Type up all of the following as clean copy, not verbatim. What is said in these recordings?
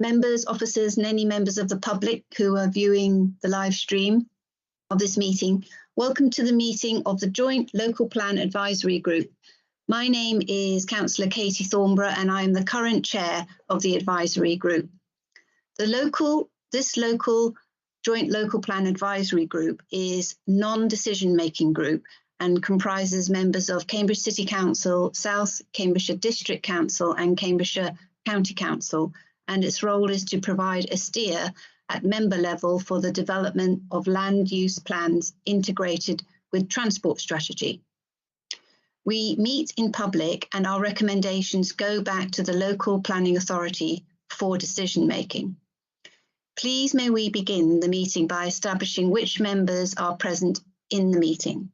Members, officers, and any members of the public who are viewing the live stream of this meeting, welcome to the meeting of the Joint Local Plan Advisory Group. My name is Councillor Katie Thornborough, and I am the current chair of the advisory group. This local Joint Local Plan Advisory Group is non-decision-making group and comprises members of Cambridge City Council, South Cambridgeshire District Council and Cambridgeshire County Council, and its role is to provide a steer at member level for the development of land use plans integrated with transport strategy. We meet in public and our recommendations go back to the local planning authority for decision making. Please may we begin the meeting by establishing which members are present in the meeting.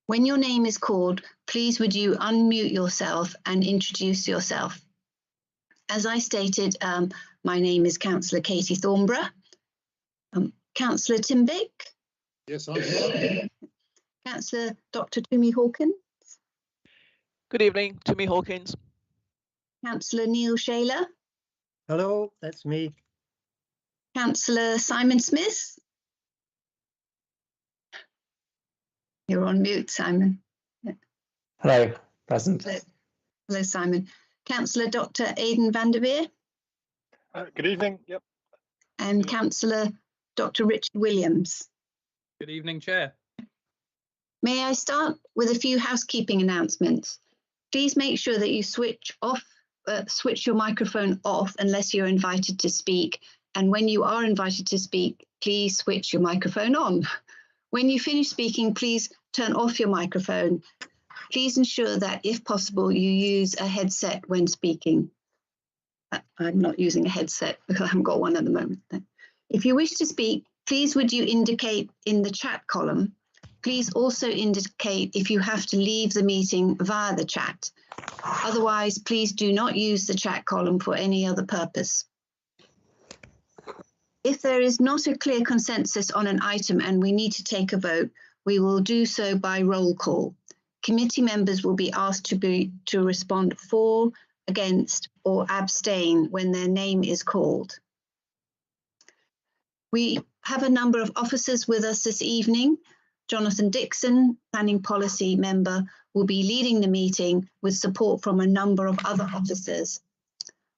When your name is called, please would you unmute yourself and introduce yourself. As I stated, my name is Councillor Katie Thornborough. Councillor Tim Vick. Yes, I'm here. Councillor Dr. Tumi Hawkins. Good evening, Tumi Hawkins. Councillor Neil Shaler. Hello, that's me. Councillor Simon Smith. You're on mute, Simon. Hello, present. Hello, Simon. Councillor Dr. Aidan van der Veer. Good evening. Yep. And Councillor Dr. Richard Williams. Good evening, Chair. May I start with a few housekeeping announcements? Please make sure that you switch your microphone off unless you're invited to speak. And when you are invited to speak, please switch your microphone on. When you finish speaking, please turn off your microphone. Please ensure that, if possible, you use a headset when speaking. I'm not using a headset because I haven't got one at the moment. If you wish to speak, please would you indicate in the chat column. Please also indicate if you have to leave the meeting via the chat. Otherwise, please do not use the chat column for any other purpose. If there is not a clear consensus on an item and we need to take a vote, we will do so by roll call. Committee members will be asked to respond for, against, or abstain when their name is called. We have a number of officers with us this evening. Jonathan Dixon, Planning Policy Member, will be leading the meeting with support from a number of other officers.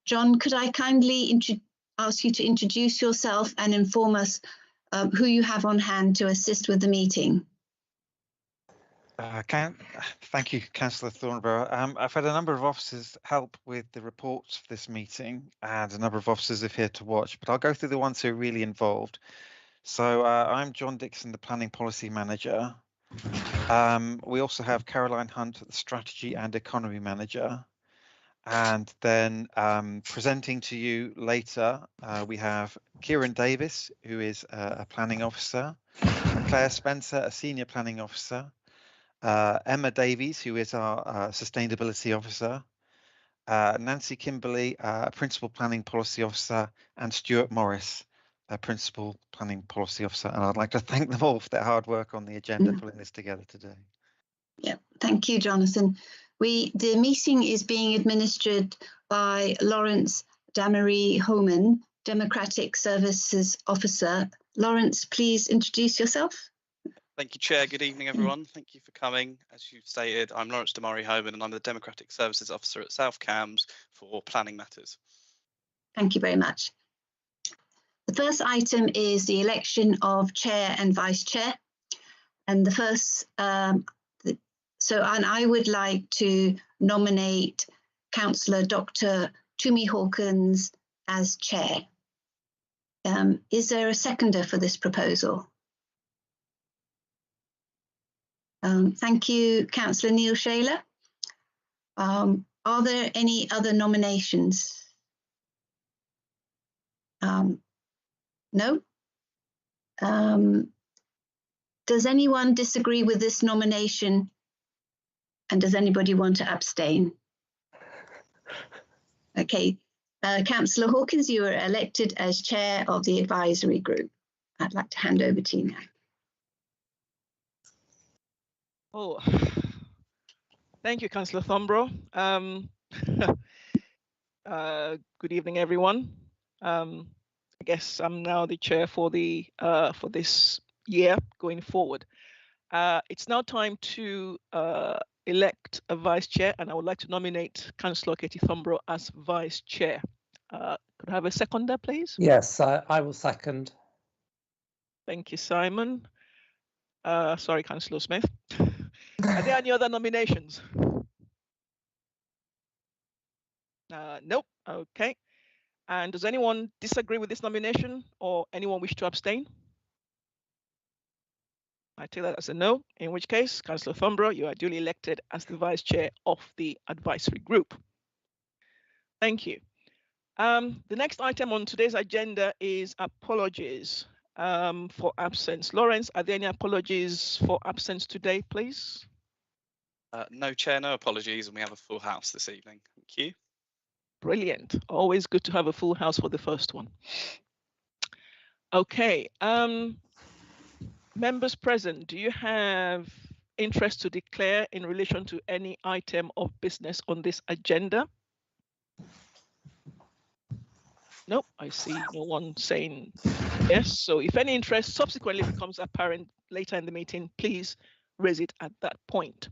John, could I kindly ask you to introduce yourself and inform us who you have on hand to assist with the meeting? Thank you, Councillor Thornborough. I've had a number of officers help with the reports for this meeting, and a number of officers are here to watch, but I'll go through the ones who are really involved. So I'm John Dixon, the Planning Policy Manager. We also have Caroline Hunt, the Strategy and Economy Manager. And then presenting to you later, we have Kieran Davis, who is a Planning Officer, Claire Spencer, a Senior Planning Officer, Emma Davies, who is our Sustainability Officer, Nancy Kimberley, Principal Planning Policy Officer, and Stuart Morris, Principal Planning Policy Officer. And I'd like to thank them all for their hard work on the agenda, pulling this together today. Yeah, thank you, Jonathan. The meeting is being administered by Lawrence Damery Homan, Democratic Services Officer. Lawrence, please introduce yourself. Thank you, Chair. Good evening, everyone. Thank you for coming. As you stated, I'm Lawrence Damery Homan and I'm the Democratic Services Officer at South Cambs for planning matters. Thank you very much. The first item is the election of Chair and Vice Chair. And the first, and I would like to nominate Councillor Dr. Tumi Hawkins as Chair. Is there a seconder for this proposal? Thank you, Councillor Neil Shaler. Are there any other nominations? No? Does anyone disagree with this nomination? And does anybody want to abstain? Okay, Councillor Hawkins, you are elected as Chair of the Advisory Group. I'd like to hand over to you now. Oh, thank you, Councillor Thornborough. Good evening, everyone. I guess I'm now the chair for this year going forward. It's now time to elect a vice chair, and I would like to nominate Councillor Katie Thumbrough as vice chair. Could I have a seconder, please? Yes, I will second. Thank you, Simon. Sorry, Councillor Smith. Are there any other nominations? Nope. Okay. And does anyone disagree with this nomination, or anyone wish to abstain? I take that as a no, in which case, Councillor Thumbrough, you are duly elected as the vice chair of the advisory group. Thank you. The next item on today's agenda is apologies for absence. Lawrence, are there any apologies for absence today, please? No, Chair, no apologies, and we have a full house this evening. Thank you. Brilliant. Always good to have a full house for the first one. Okay. Members present, do you have interest to declare in relation to any item of business on this agenda? Nope, I see no one saying yes. So if any interest subsequently becomes apparent later in the meeting, please raise it at that point.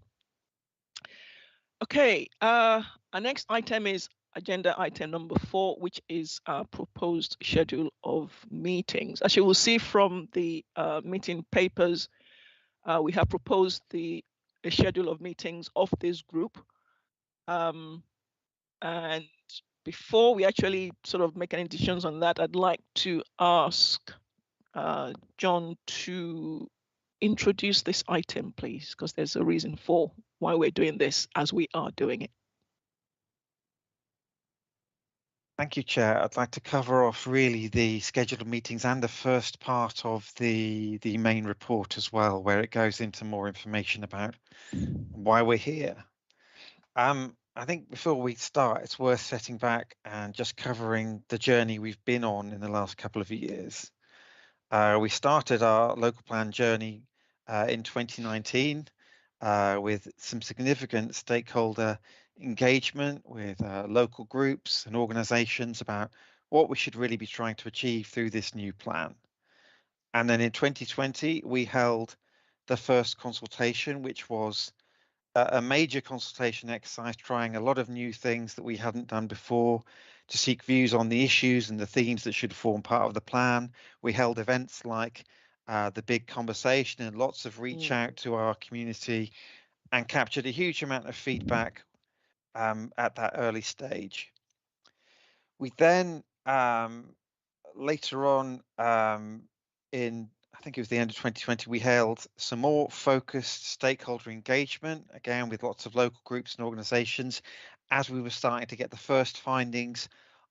Okay, our next item is agenda item number 4, which is our proposed schedule of meetings. As you will see from the meeting papers, we have proposed a schedule of meetings of this group. And before we actually sort of make any decisions on that, I'd like to ask John to introduce this item, please, because there's a reason for why we're doing this as we are doing it. Thank you, Chair. I'd like to cover off really the scheduled meetings and the first part of the main report as well, where it goes into more information about why we're here. I think before we start, it's worth setting back and just covering the journey we've been on in the last couple of years. We started our local plan journey in 2019 with some significant stakeholder engagement with local groups and organisations about what we should really be trying to achieve through this new plan. And then in 2020, we held the first consultation, which was a major consultation exercise, trying a lot of new things that we hadn't done before to seek views on the issues and the themes that should form part of the plan. We held events like the big conversation and lots of reach out to our community and captured a huge amount of feedback at that early stage. We then later on in, I think it was the end of 2020, we held some more focused stakeholder engagement, again with lots of local groups and organisations, as we were starting to get the first findings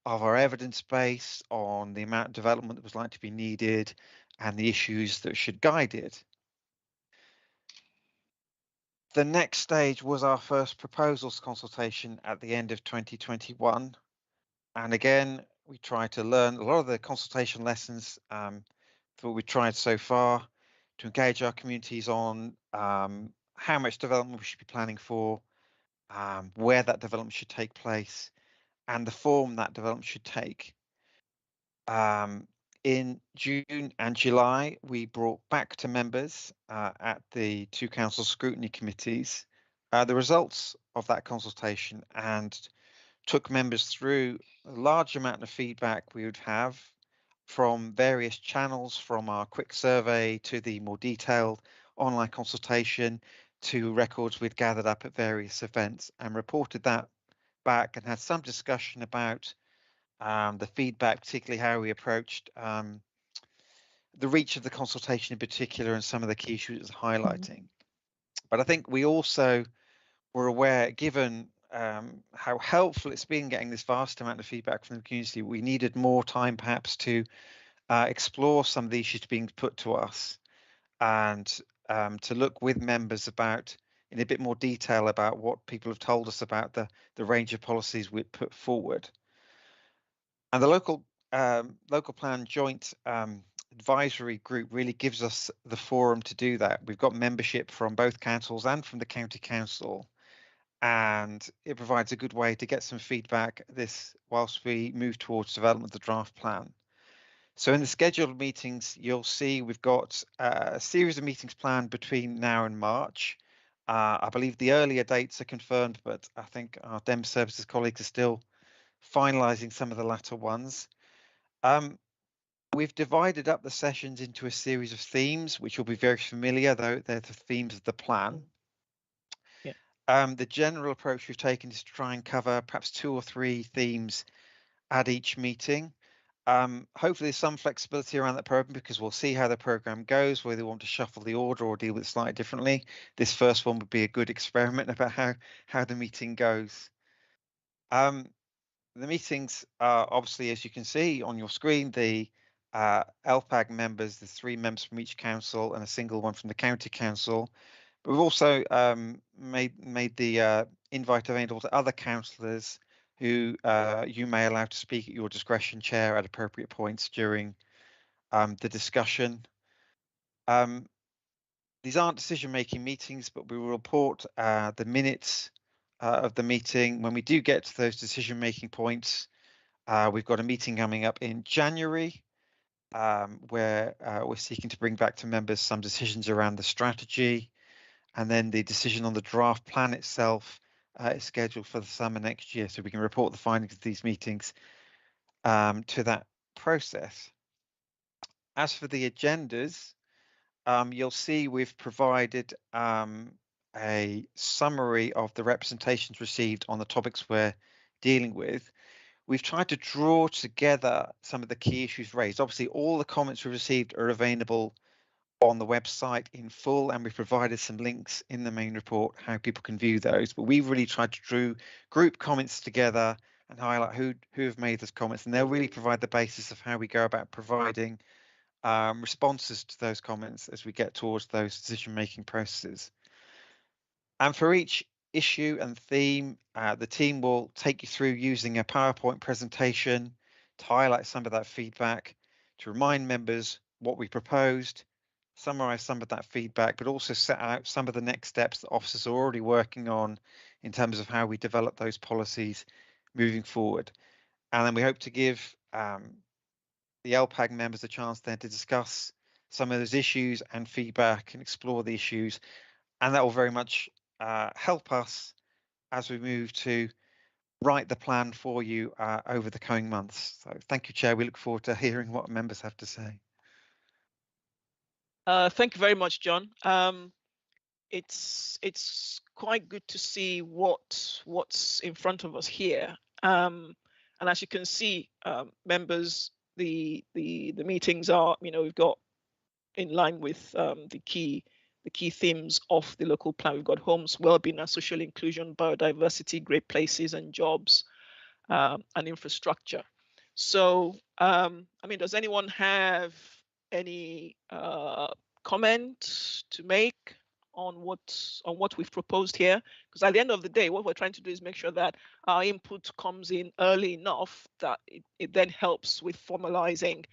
of our evidence base on the amount of development that was likely to be needed and the issues that should guide it. The next stage was our first proposals consultation at the end of 2021. And again, we tried to learn a lot of the consultation lessons that we tried so far to engage our communities on how much development we should be planning for, where that development should take place, and the form that development should take. In June and July, we brought back to members at the two council scrutiny committees the results of that consultation and took members through a large amount of feedback we would have from various channels, from our quick survey to the more detailed online consultation to records we'd gathered up at various events, and reported that back and had some discussion about the feedback, particularly how we approached the reach of the consultation in particular and some of the key issues highlighting. But I think we also were aware, given how helpful it's been getting this vast amount of feedback from the community, we needed more time perhaps to explore some of the issues being put to us and to look with members about in a bit more detail about what people have told us about the range of policies we'd put forward. And the local plan joint advisory group really gives us the forum to do that. We've got membership from both councils and from the county council. and it provides a good way to get some feedback this whilst we move towards development of the draft plan. So in the scheduled meetings, you'll see we've got a series of meetings planned between now and March. I believe the earlier dates are confirmed, but I think our Dem Services colleagues are still finalising some of the latter ones. We've divided up the sessions into a series of themes, which will be very familiar, though they're the themes of the plan. The general approach we've taken is to try and cover perhaps 2 or 3 themes at each meeting. Hopefully there's some flexibility around that program, because we'll see how the program goes, whether we want to shuffle the order or deal with it slightly differently. This first one would be a good experiment about how the meeting goes. The meetings are obviously, as you can see on your screen, the LPAG members, the 3 members from each council and a single one from the county council. But we've also made the invite available to other councillors who you may allow to speak at your discretion, Chair, at appropriate points during the discussion. These aren't decision-making meetings, but we will report the minutes of the meeting when we do get to those decision-making points. We've got a meeting coming up in January where we're seeking to bring back to members some decisions around the strategy, and then the decision on the draft plan itself is scheduled for the summer next year, so we can report the findings of these meetings to that process. As for the agendas, you'll see we've provided a summary of the representations received on the topics we're dealing with. We've tried to draw together some of the key issues raised. Obviously, all the comments we've received are available on the website in full, and we've provided some links in the main report how people can view those. But we've really tried to group comments together and highlight who have made those comments, and they'll really provide the basis of how we go about providing responses to those comments as we get towards those decision-making processes. And for each issue and theme, the team will take you through using a PowerPoint presentation to highlight some of that feedback, to remind members what we proposed, summarise some of that feedback, but also set out some of the next steps that officers are already working on in terms of how we develop those policies moving forward. And then we hope to give the LPAG members a chance then to discuss some of those issues and feedback and explore the issues, and that will very much help us as we move to write the plan for you over the coming months. So thank you, Chair. We look forward to hearing what members have to say. Thank you very much, John. It's quite good to see what's in front of us here. And as you can see, members, the meetings are, we've got in line with the key themes of the local plan. We've got homes, well-being and social inclusion, biodiversity, great places and jobs, and infrastructure. So, does anyone have any comment to make on what we've proposed here? Because at the end of the day, what we're trying to do is make sure that our input comes in early enough that it then helps with formalizing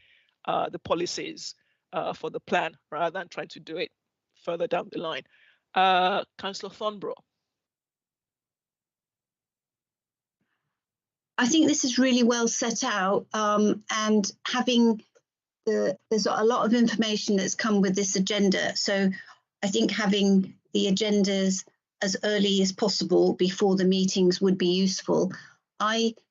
the policies for the plan, rather than trying to do it further down the line. Councillor Thornborough. I think this is really well set out, and there's a lot of information that's come with this agenda. So I think having the agendas as early as possible before the meetings would be useful.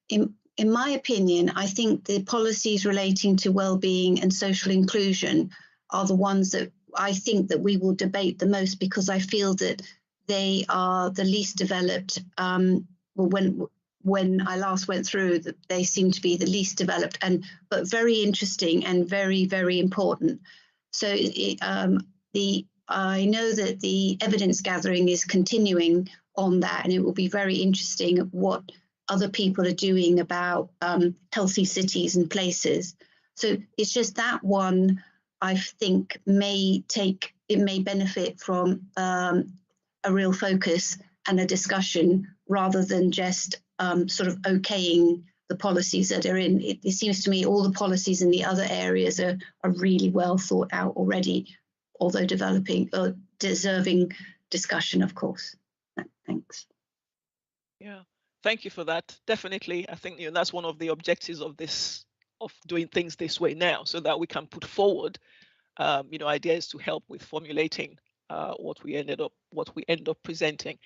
In my opinion, I think the policies relating to well-being and social inclusion are the ones that I think that we will debate the most, because I feel that they are the least developed. When I last went through, that they seem to be the least developed, but very interesting and very, very important. So I know that the evidence gathering is continuing on that, and it will be very interesting what other people are doing about healthy cities and places. So it's just that one I think may benefit from a real focus and a discussion, rather than just sort of okaying the policies that are in. It seems to me all the policies in the other areas are really well thought out already, although deserving discussion, of course. Thanks. Yeah, thank you for that. Definitely, I think that's one of the objectives of this, of doing things this way now, so that we can put forward, ideas to help with formulating what we end up presenting.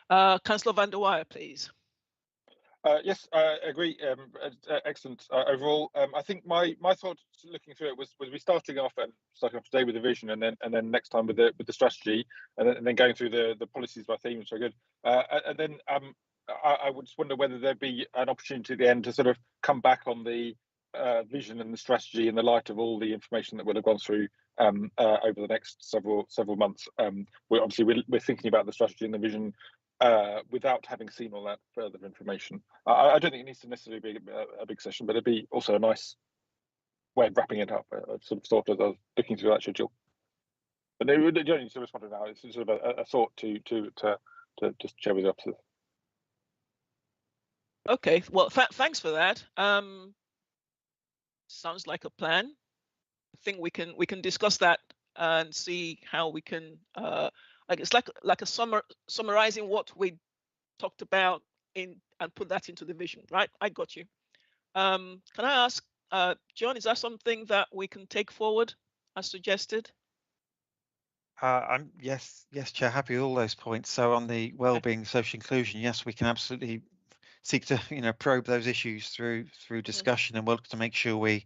Councillor van der Weyer, please. Yes, I agree. Excellent overall. I think my thought looking through it was we starting off today with the vision, and then next time with the strategy, and then going through the policies by theme, which are good. And then I would just wonder whether there'd be an opportunity at the end to sort of come back on the vision and the strategy in the light of all the information that would have gone through over the next several months. We're thinking about the strategy and the vision without having seen all that further information. I don't think it needs to necessarily be a big session, but it'd be also a nice way of wrapping it up. I sort of thought as I was looking through that schedule. But you don't need to respond to now. It's sort of a thought to just share with the officers. Okay, well, thanks for that. Sounds like a plan. I think we can discuss that and see how we can it's like a summarizing what we talked about and put that into the vision, right? I got you. Can I ask, John, is that something that we can take forward as suggested? Yes, Chair, happy with all those points. So on the wellbeing, social inclusion, yes, we can absolutely seek to probe those issues through discussion, and work to make sure we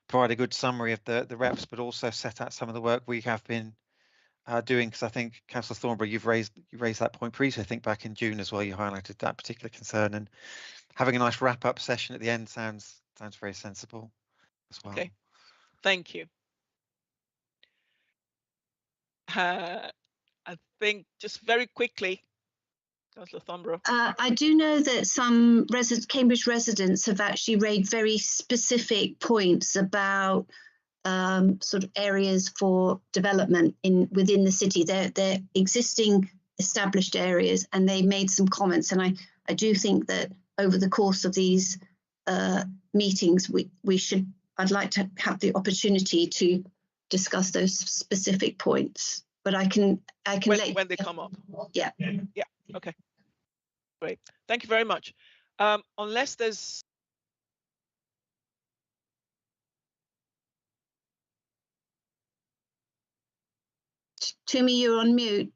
provide a good summary of the reps, but also set out some of the work we have been doing, because I think Councillor Thornberry, you raised that point previously. I think back in June as well, you highlighted that particular concern, and having a nice wrap-up session at the end sounds very sensible as well. Okay, thank you. I think just very quickly, Councillor Thornberry. I do know that some Cambridge residents have actually raised very specific points about sort of areas for development within the city. They're existing established areas, and they made some comments. And I do think that over the course of these meetings, I'd like to have the opportunity to discuss those specific points. But I can when they come up. Yeah. Yeah. Okay. Great. Thank you very much. Unless there's Tumi, you're on mute.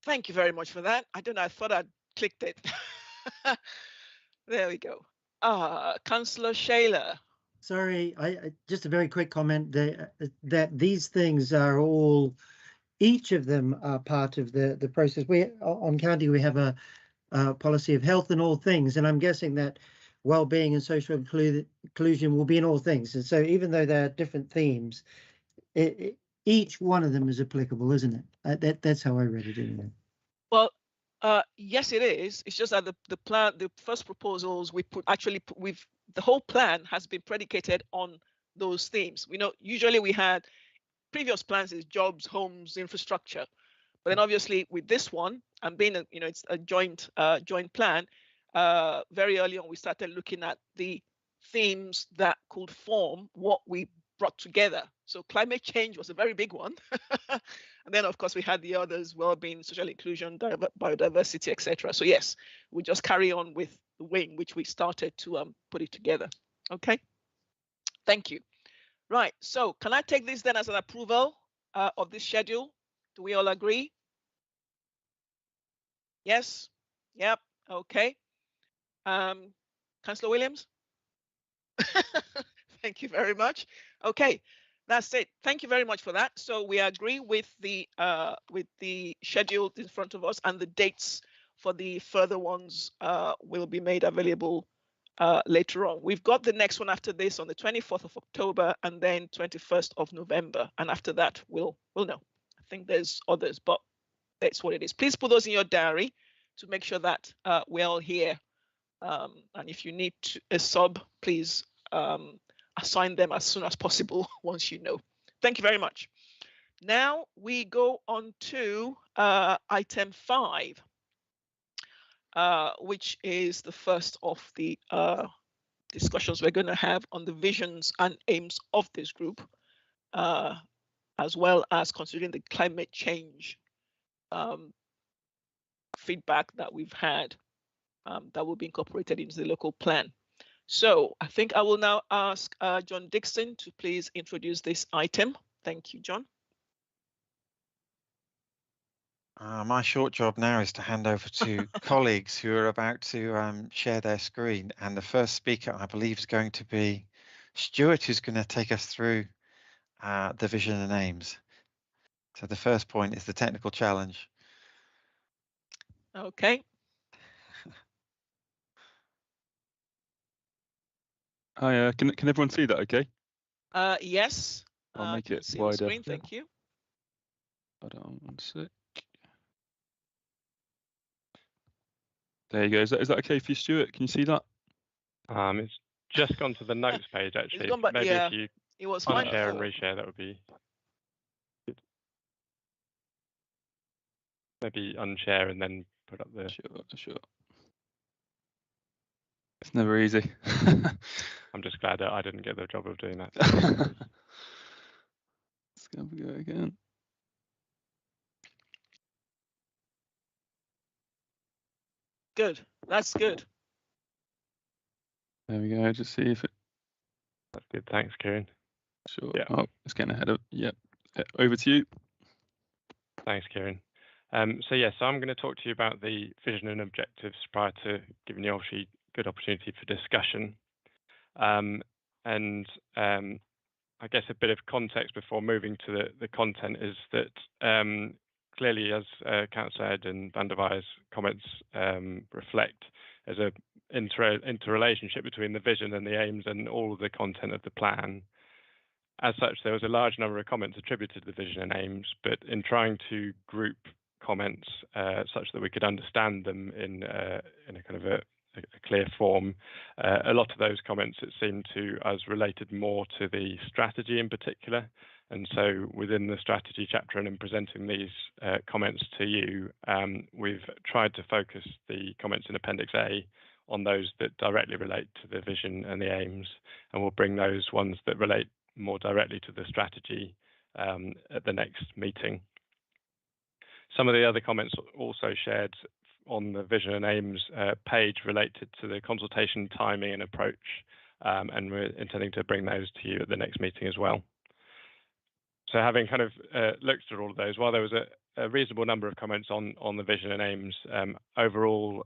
Thank you very much for that. I don't know, I thought I'd clicked it. There we go. Councillor Shayler. Sorry, I just a very quick comment that these things are all, each of them are part of the process. On county, we have a policy of health in all things, and I'm guessing that well-being and social inclusion will be in all things. And so even though there are different themes, each one of them is applicable, isn't it? That's how I read it anyway. Well, yes, it is. It's just that the first proposals the whole plan has been predicated on those themes. Usually we had previous plans is jobs, homes, infrastructure, but then obviously with this one, and being it's a joint plan, very early on we started looking at the themes that could form what we brought together. So climate change was a very big one. And then of course we had the others, well-being, social inclusion, biodiversity, etc. So yes, we just carry on with the way in which we started to put it together. Okay, thank you. Right, so can I take this then as an approval of this schedule? Do we all agree? Yes. Yep. Okay. Councillor Williams? Thank you very much. Okay, that's it. Thank you very much for that. So we agree with the schedule in front of us, and the dates for the further ones will be made available later on. We've got the next one after this on the 24th of October and then 21st of November. And after that, we'll know. I think there's others, but that's what it is. Please put those in your diary to make sure that we're all here. And if you need a sub, please assign them as soon as possible once you know. Thank you very much. Now we go on to item 5. Which is the first of the discussions we're going to have on the visions and aims of this group, as well as considering the climate change feedback that we've had that will be incorporated into the local plan. So I think I will now ask John Dixon to please introduce this item. Thank you, John. My short job now is to hand over to colleagues who are about to share their screen. And the first speaker, I believe, is going to be Stuart, who's going to take us through the vision and aims. So the first point is the technical challenge. Okay. Hi, can everyone see that okay? Yes. I'll make it see the wider. screen. Thank you. Hold on 1 sec. There you go. Is that okay for you, Stuart? Can you see that? It's just gone to the notes page actually. It's gone back, Maybe yeah, if you it was fine unshare and before. reshare, that would be good. Maybe unshare and then put up the. Sure. It's never easy. I'm just glad that I didn't get the job of doing that. Let's go again. Good. That's good. There we go. Just see if it. That's good. Thanks, Kieran. Sure. Yeah. Oh, it's getting ahead of. Yep. Over to you. Thanks, Kieran. So I'm going to talk to you about the vision and objectives prior to giving you obviously good opportunity for discussion. I guess a bit of context before moving to the content is that clearly, as Councillor Ed and Van der Weij's comments reflect, there's a interrelationship between the vision and the aims and all of the content of the plan. As such, there was a large number of comments attributed to the vision and aims, but in trying to group comments such that we could understand them in a kind of a clear form, a lot of those comments, it seemed to us, related more to the strategy in particular. And so within the strategy chapter and in presenting these comments to you, we've tried to focus the comments in Appendix A on those that directly relate to the vision and the aims, and we'll bring those ones that relate more directly to the strategy at the next meeting. Some of the other comments also shared on the vision and aims page related to the consultation timing and approach, and we're intending to bring those to you at the next meeting as well. So having kind of looked at all of those, while there was a reasonable number of comments on the vision and aims, overall,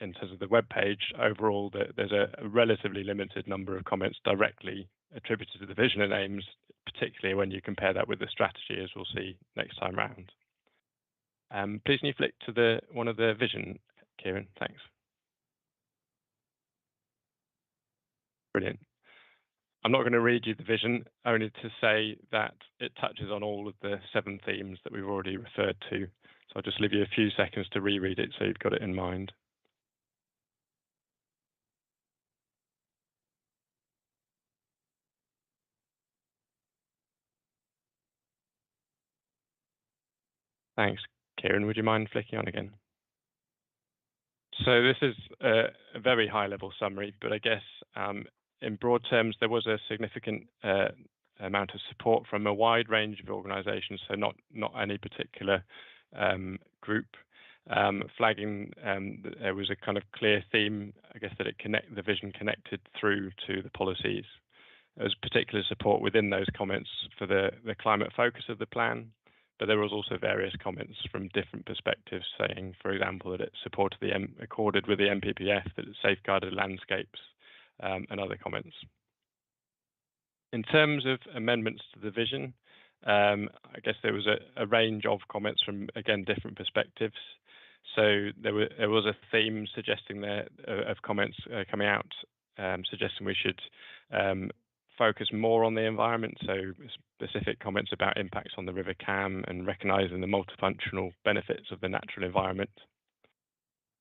in terms of the web page, overall, there's a relatively limited number of comments directly attributed to the vision and aims, particularly when you compare that with the strategy, as we'll see next time round. Please can you flick to one of the vision, Kieran? Thanks. Brilliant. I'm not going to read you the vision, only to say that it touches on all of the 7 themes that we've already referred to. So I'll just leave you a few seconds to reread it so you've got it in mind. Thanks, Kieran. Would you mind flicking on again? So this is a very high-level summary, but I guess in broad terms, there was a significant amount of support from a wide range of organisations, so not any particular group, flagging that there was a kind of clear theme, I guess, that the vision connected through to the policies. There was particular support within those comments for the climate focus of the plan, but there was also various comments from different perspectives saying, for example, that it supported accorded with the MPPF, that it safeguarded landscapes, and other comments. In terms of amendments to the vision, I guess there was a range of comments from, again, different perspectives. So there was a theme suggesting of comments coming out, suggesting we should focus more on the environment, so specific comments about impacts on the River Cam and recognising the multifunctional benefits of the natural environment.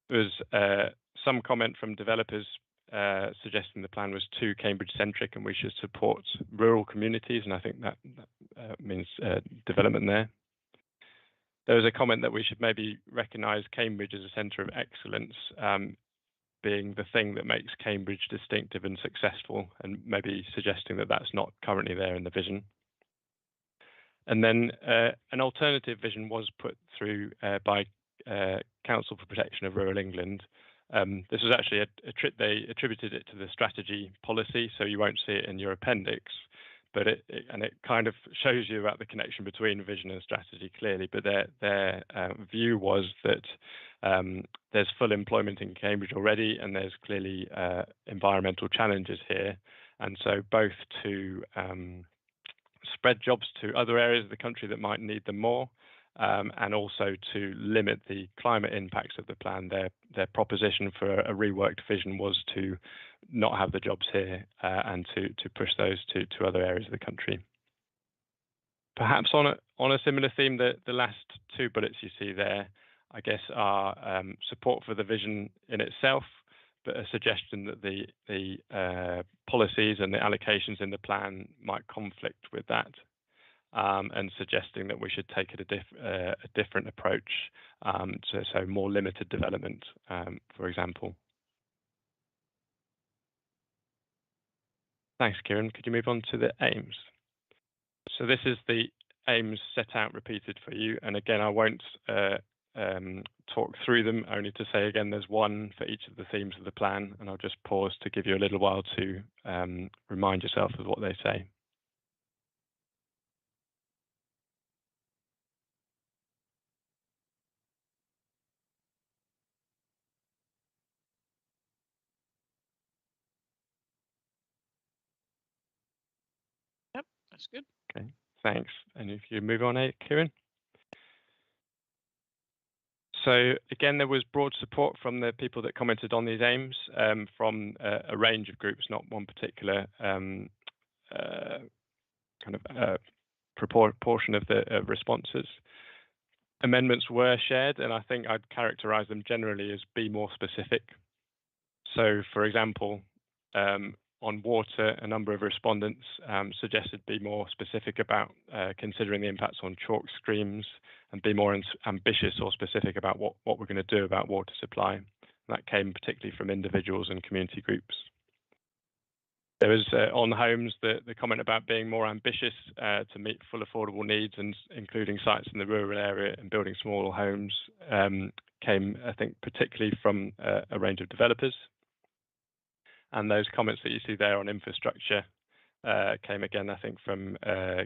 There was some comment from developers suggesting the plan was too Cambridge-centric and we should support rural communities, and I think that means development there. There was a comment that we should maybe recognise Cambridge as a centre of excellence, being the thing that makes Cambridge distinctive and successful, and maybe suggesting that that's not currently there in the vision. And then an alternative vision was put through by Council for Protection of Rural England. This was actually they attributed it to the strategy policy, so you won't see it in your appendix, but it kind of shows you about the connection between vision and strategy clearly. But their view was that there's full employment in Cambridge already, and there's clearly environmental challenges here, and so both to spread jobs to other areas of the country that might need them more, and also to limit the climate impacts of the plan. Their proposition for a reworked vision was to not have the jobs here and to push those to other areas of the country. Perhaps on a similar theme, the last two bullets you see there, I guess, are support for the vision in itself, but a suggestion that the policies and the allocations in the plan might conflict with that. And suggesting that we should take a different approach, so more limited development, for example. Thanks, Kieran. Could you move on to the aims? So this is the aims set out repeated for you. And again, I won't talk through them, only to say again, there's one for each of the themes of the plan. And I'll just pause to give you a little while to remind yourself of what they say. That's good. Okay, thanks. And if you move on, Kieran. So again, there was broad support from the people that commented on these aims from a range of groups, not one particular kind of proportion of the responses. Amendments were shared, and I think I'd characterize them generally as be more specific. So, for example, on water, a number of respondents suggested be more specific about considering the impacts on chalk streams and be more ambitious or specific about what we're going to do about water supply. And that came particularly from individuals and community groups. There was on homes the comment about being more ambitious to meet full affordable needs, and including sites in the rural area and building small homes came, I think, particularly from a range of developers. And those comments that you see there on infrastructure came again, I think, from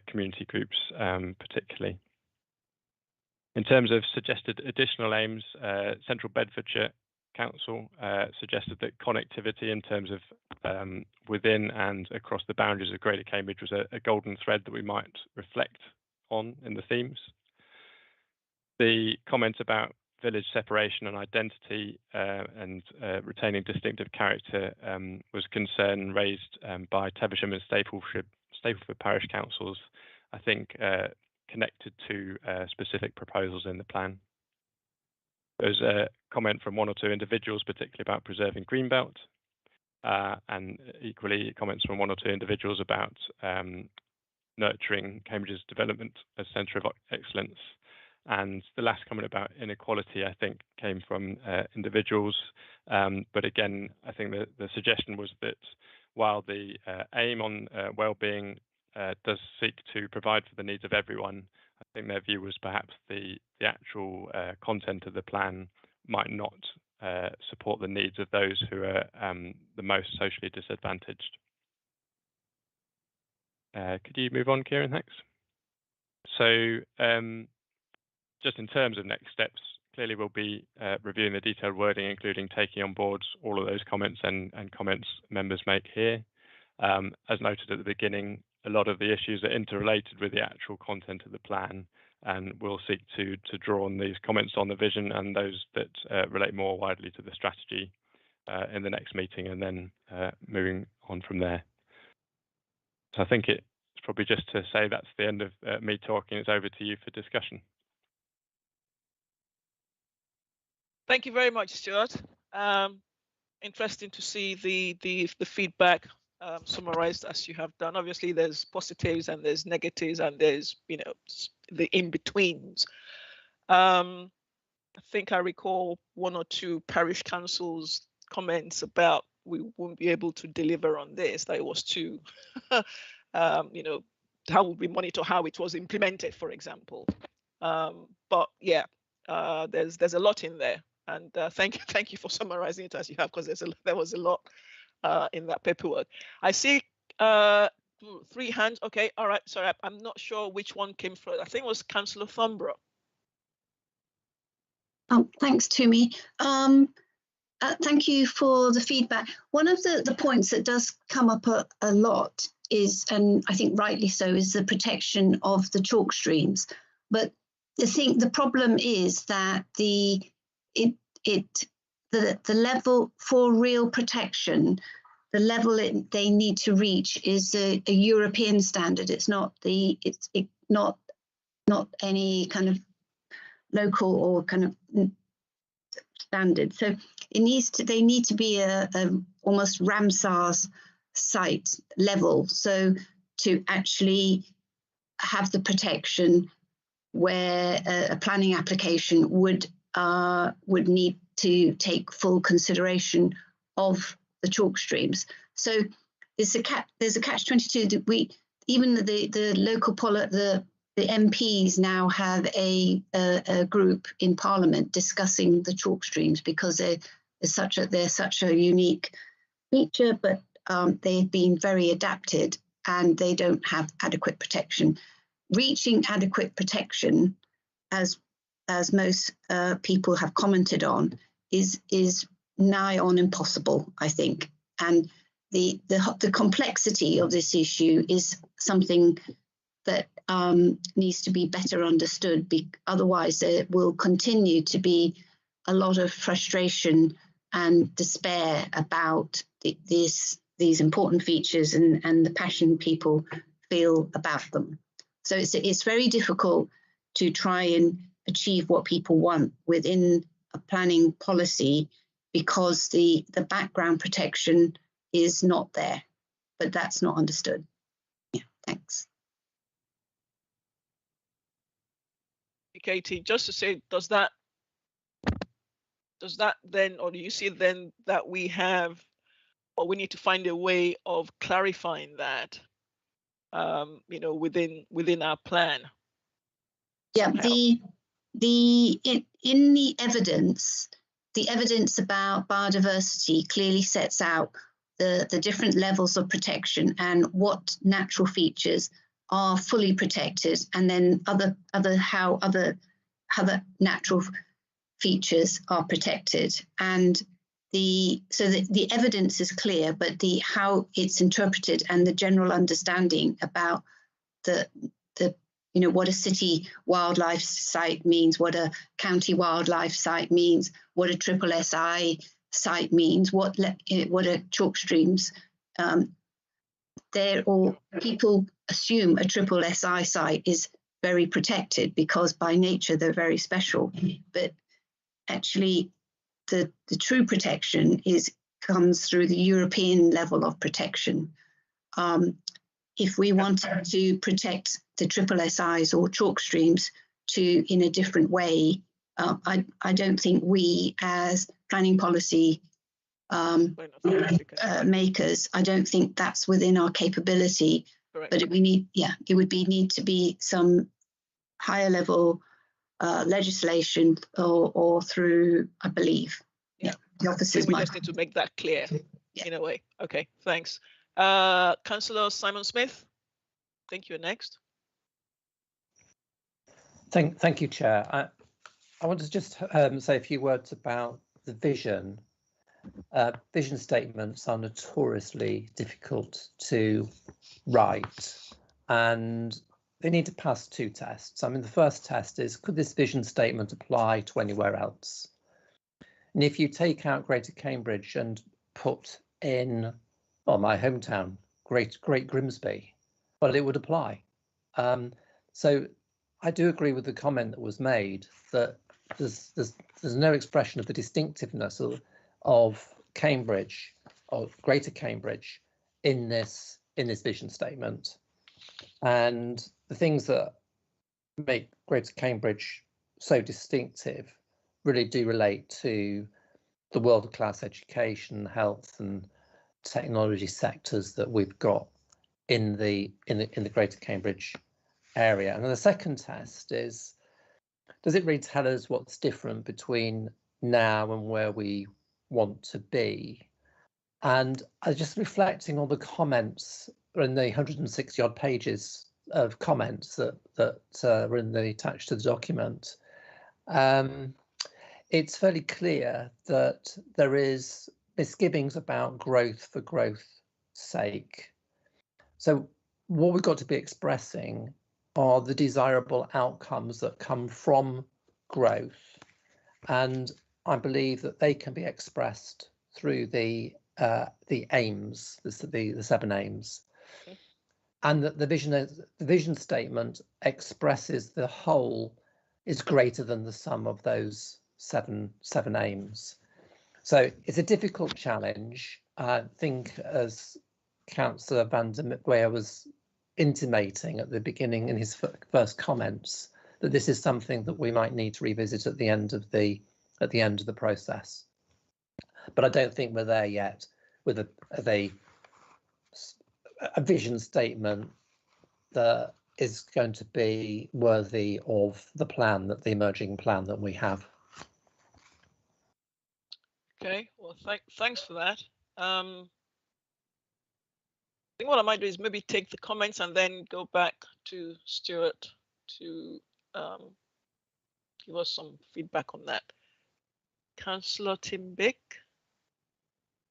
community groups particularly. In terms of suggested additional aims, Central Bedfordshire Council suggested that connectivity in terms of within and across the boundaries of Greater Cambridge was a golden thread that we might reflect on in the themes. The comment about village separation and identity and retaining distinctive character was concern raised by Teversham and Stapleford parish councils, I think connected to specific proposals in the plan. There's a comment from one or two individuals, particularly about preserving Greenbelt, and equally comments from one or two individuals about nurturing Cambridge's development as centre of excellence. And the last comment about inequality, I think, came from individuals. But again, I think the suggestion was that while the aim on well-being does seek to provide for the needs of everyone, I think their view was perhaps the actual content of the plan might not support the needs of those who are the most socially disadvantaged. Could you move on, Kieran? Thanks. So just in terms of next steps, clearly we'll be reviewing the detailed wording, including taking on board all of those comments and comments members make here. As noted at the beginning, a lot of the issues are interrelated with the actual content of the plan, and we'll seek to draw on these comments on the vision and those that relate more widely to the strategy in the next meeting, and then moving on from there. So I think it's probably just to say that's the end of me talking. It's over to you for discussion. Thank you very much, Stuart. Interesting to see the feedback summarized as you have done. Obviously, there's positives and there's negatives and there's the in-betweens. I think I recall one or two parish councils' comments about we won't be able to deliver on this. That it was too, how would we monitor how it was implemented, for example. But yeah, there's a lot in there, and thank you for summarizing it as you have, because there was a lot in that paperwork. I see 3 hands. Okay, all right. Sorry, I'm not sure which one came first. I think it was Councillor Thornborough. Oh, thanks, Tumi. Thank you for the feedback. One of the points that does come up a lot is, and I think rightly so, is the protection of the chalk streams. But the problem is that the level for real protection, the level they need to reach is a European standard. It's not not any kind of local or kind of standard. So they need to be a almost Ramsar site level. So to actually have the protection where a planning application would need to take full consideration of the chalk streams. So there's a catch-22 that even the local the MPs now have a group in Parliament discussing the chalk streams, because they're such a unique feature, but they've been very adapted and they don't have adequate protection. Reaching adequate protection, as most people have commented on, is nigh on impossible, I think. And the complexity of this issue is something that needs to be better understood. Otherwise, there will continue to be a lot of frustration and despair about these important features and the passion people feel about them. So it's very difficult to try and achieve what people want within a planning policy, because the background protection is not there, but that's not understood. Yeah, thanks. Katie, just to say, does that then, or do you see then that we have, or we need to find a way of clarifying that, within our plan? Yeah, somehow? in the evidence about biodiversity clearly sets out the different levels of protection and what natural features are fully protected, and then how other natural features are protected. And the evidence is clear, but how it's interpreted and the general understanding about what a city wildlife site means, what a county wildlife site means, what a triple SI site means, what are chalk streams. People assume a triple SI site is very protected because by nature they're very special, but actually the true protection comes through the European level of protection. If we wanted to protect the triple SIs or chalk streams in a different way, I don't think we as planning policy makers, I don't think that's within our capability. Correct. But it would need to be some higher level legislation or through, I believe, the officers we just need to make that clear in a way. Okay, thanks. Councillor Simon Smith, I think you're next. Thank you, Chair. I want to just say a few words about the vision. Vision statements are notoriously difficult to write, and they need to pass 2 tests. I mean, the first test is, could this vision statement apply to anywhere else? And if you take out Greater Cambridge and put in, my hometown, Great Grimsby, well, it would apply. So I do agree with the comment that was made that there's no expression of the distinctiveness of Cambridge, or Greater Cambridge, in this vision statement. And the things that make Greater Cambridge so distinctive really do relate to the world-class education, health and technology sectors that we've got in the Greater Cambridge area. And the second test is Does it really tell us what's different between now and where we want to be? And I was just reflecting on the comments in the 160 odd pages of comments that were attached to the document. It's fairly clear that there is misgivings about growth for growth's sake. So what we've got to be expressing are the desirable outcomes that come from growth, and I believe that they can be expressed through the aims, the 7 aims, and that the vision statement expresses the whole is greater than the sum of those seven aims. So it's a difficult challenge. I think, as Councillor van der Merwe was intimating at the beginning in his first comments, that this is something that we might need to revisit at the end of the process. But I don't think we're there yet with a vision statement that is going to be worthy of the emerging plan that we have. Okay, well, thanks for that. I think what I might do is maybe take the comments and then go back to Stuart to give us some feedback on that. Councillor Timbick.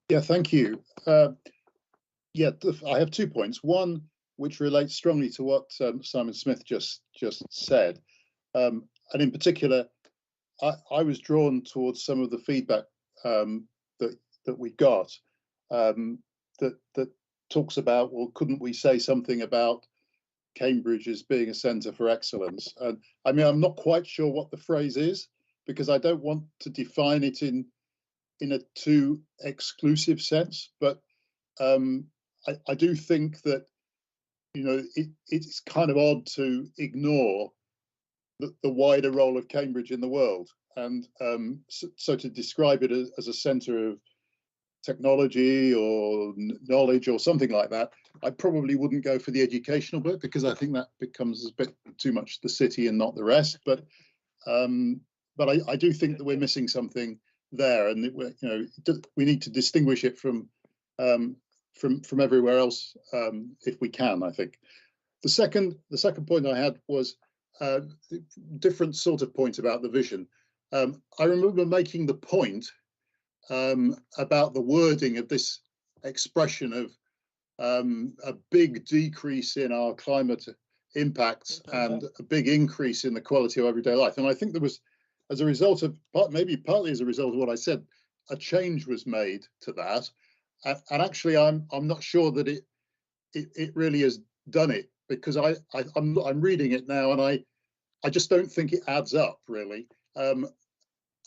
Yeah, thank you. Yeah, I have 2 points. One, which relates strongly to what Simon Smith just said, and in particular, I was drawn towards some of the feedback that we got that talks about, well, couldn't we say something about Cambridge as being a centre for excellence? And I mean, I'm not quite sure what the phrase is, because I don't want to define it in a too exclusive sense, but I do think that, you know, it's kind of odd to ignore the wider role of Cambridge in the world, and so to describe it as a centre of technology or knowledge or something like that, I probably wouldn't go for the educational bit, because I think that becomes a bit too much the city and not the rest. But I do think that we're missing something there, and that we need to distinguish it from everywhere else if we can. I think the second point I had was a different sort of point about the vision. I remember making the point about the wording of this expression of a big decrease in our climate impacts and a big increase in the quality of everyday life. And I think there was, as a result of, maybe partly as a result of what I said, a change was made to that. And actually, I'm not sure that it really has done it, because I'm reading it now, and I just don't think it adds up really.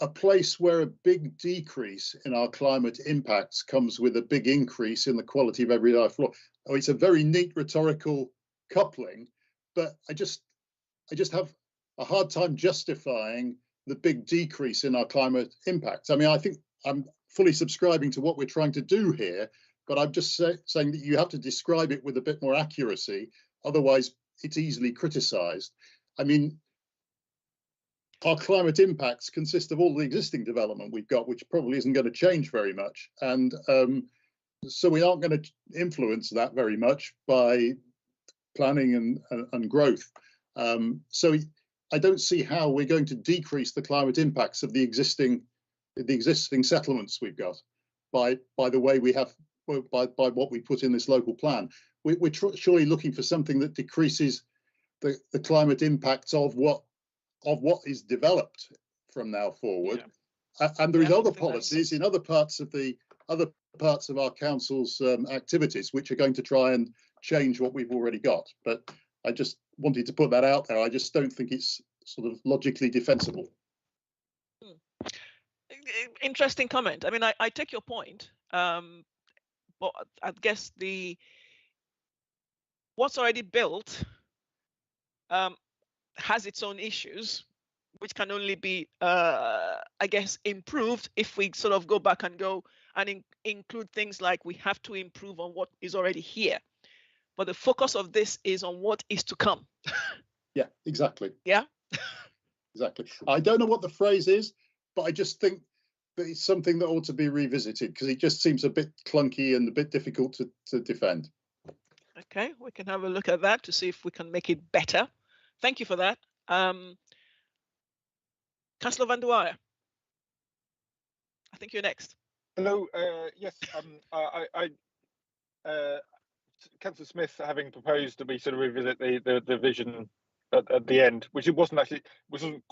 A place where a big decrease in our climate impacts comes with a big increase in the quality of everyday life. Oh, it's a very neat rhetorical coupling, but I just have a hard time justifying the big decrease in our climate impacts. I mean, I think I'm fully subscribing to what we're trying to do here, but I'm just saying that you have to describe it with a bit more accuracy, otherwise it's easily criticised. I mean, our climate impacts consist of all the existing development we've got, which probably isn't going to change very much. And so we aren't going to influence that very much by planning and growth. So I don't see how we're going to decrease the climate impacts of the existing settlements we've got by the way we have, by what we put in this local plan. We're surely looking for something that decreases the climate impacts of what is developed from now forward. Yeah. And there is other policies in other parts of our council's activities which are going to try and change what we've already got. But I just wanted to put that out there. I just don't think it's sort of logically defensible. Interesting comment. I mean, I take your point, but I guess what's already built has its own issues, which can only be, I guess, improved if we sort of go back and include things like we have to improve on what is already here. But the focus of this is on what is to come. Yeah, exactly. Yeah. exactly. I don't know what the phrase is, but I just think that it's something that ought to be revisited because it just seems a bit clunky and a bit difficult to defend. Okay, we can have a look at that to see if we can make it better. Thank you for that. Councillor van der Weyden, I think you're next. Hello. Yes. Councillor Smith having proposed that we sort of revisit the vision at the end, which it wasn't actually,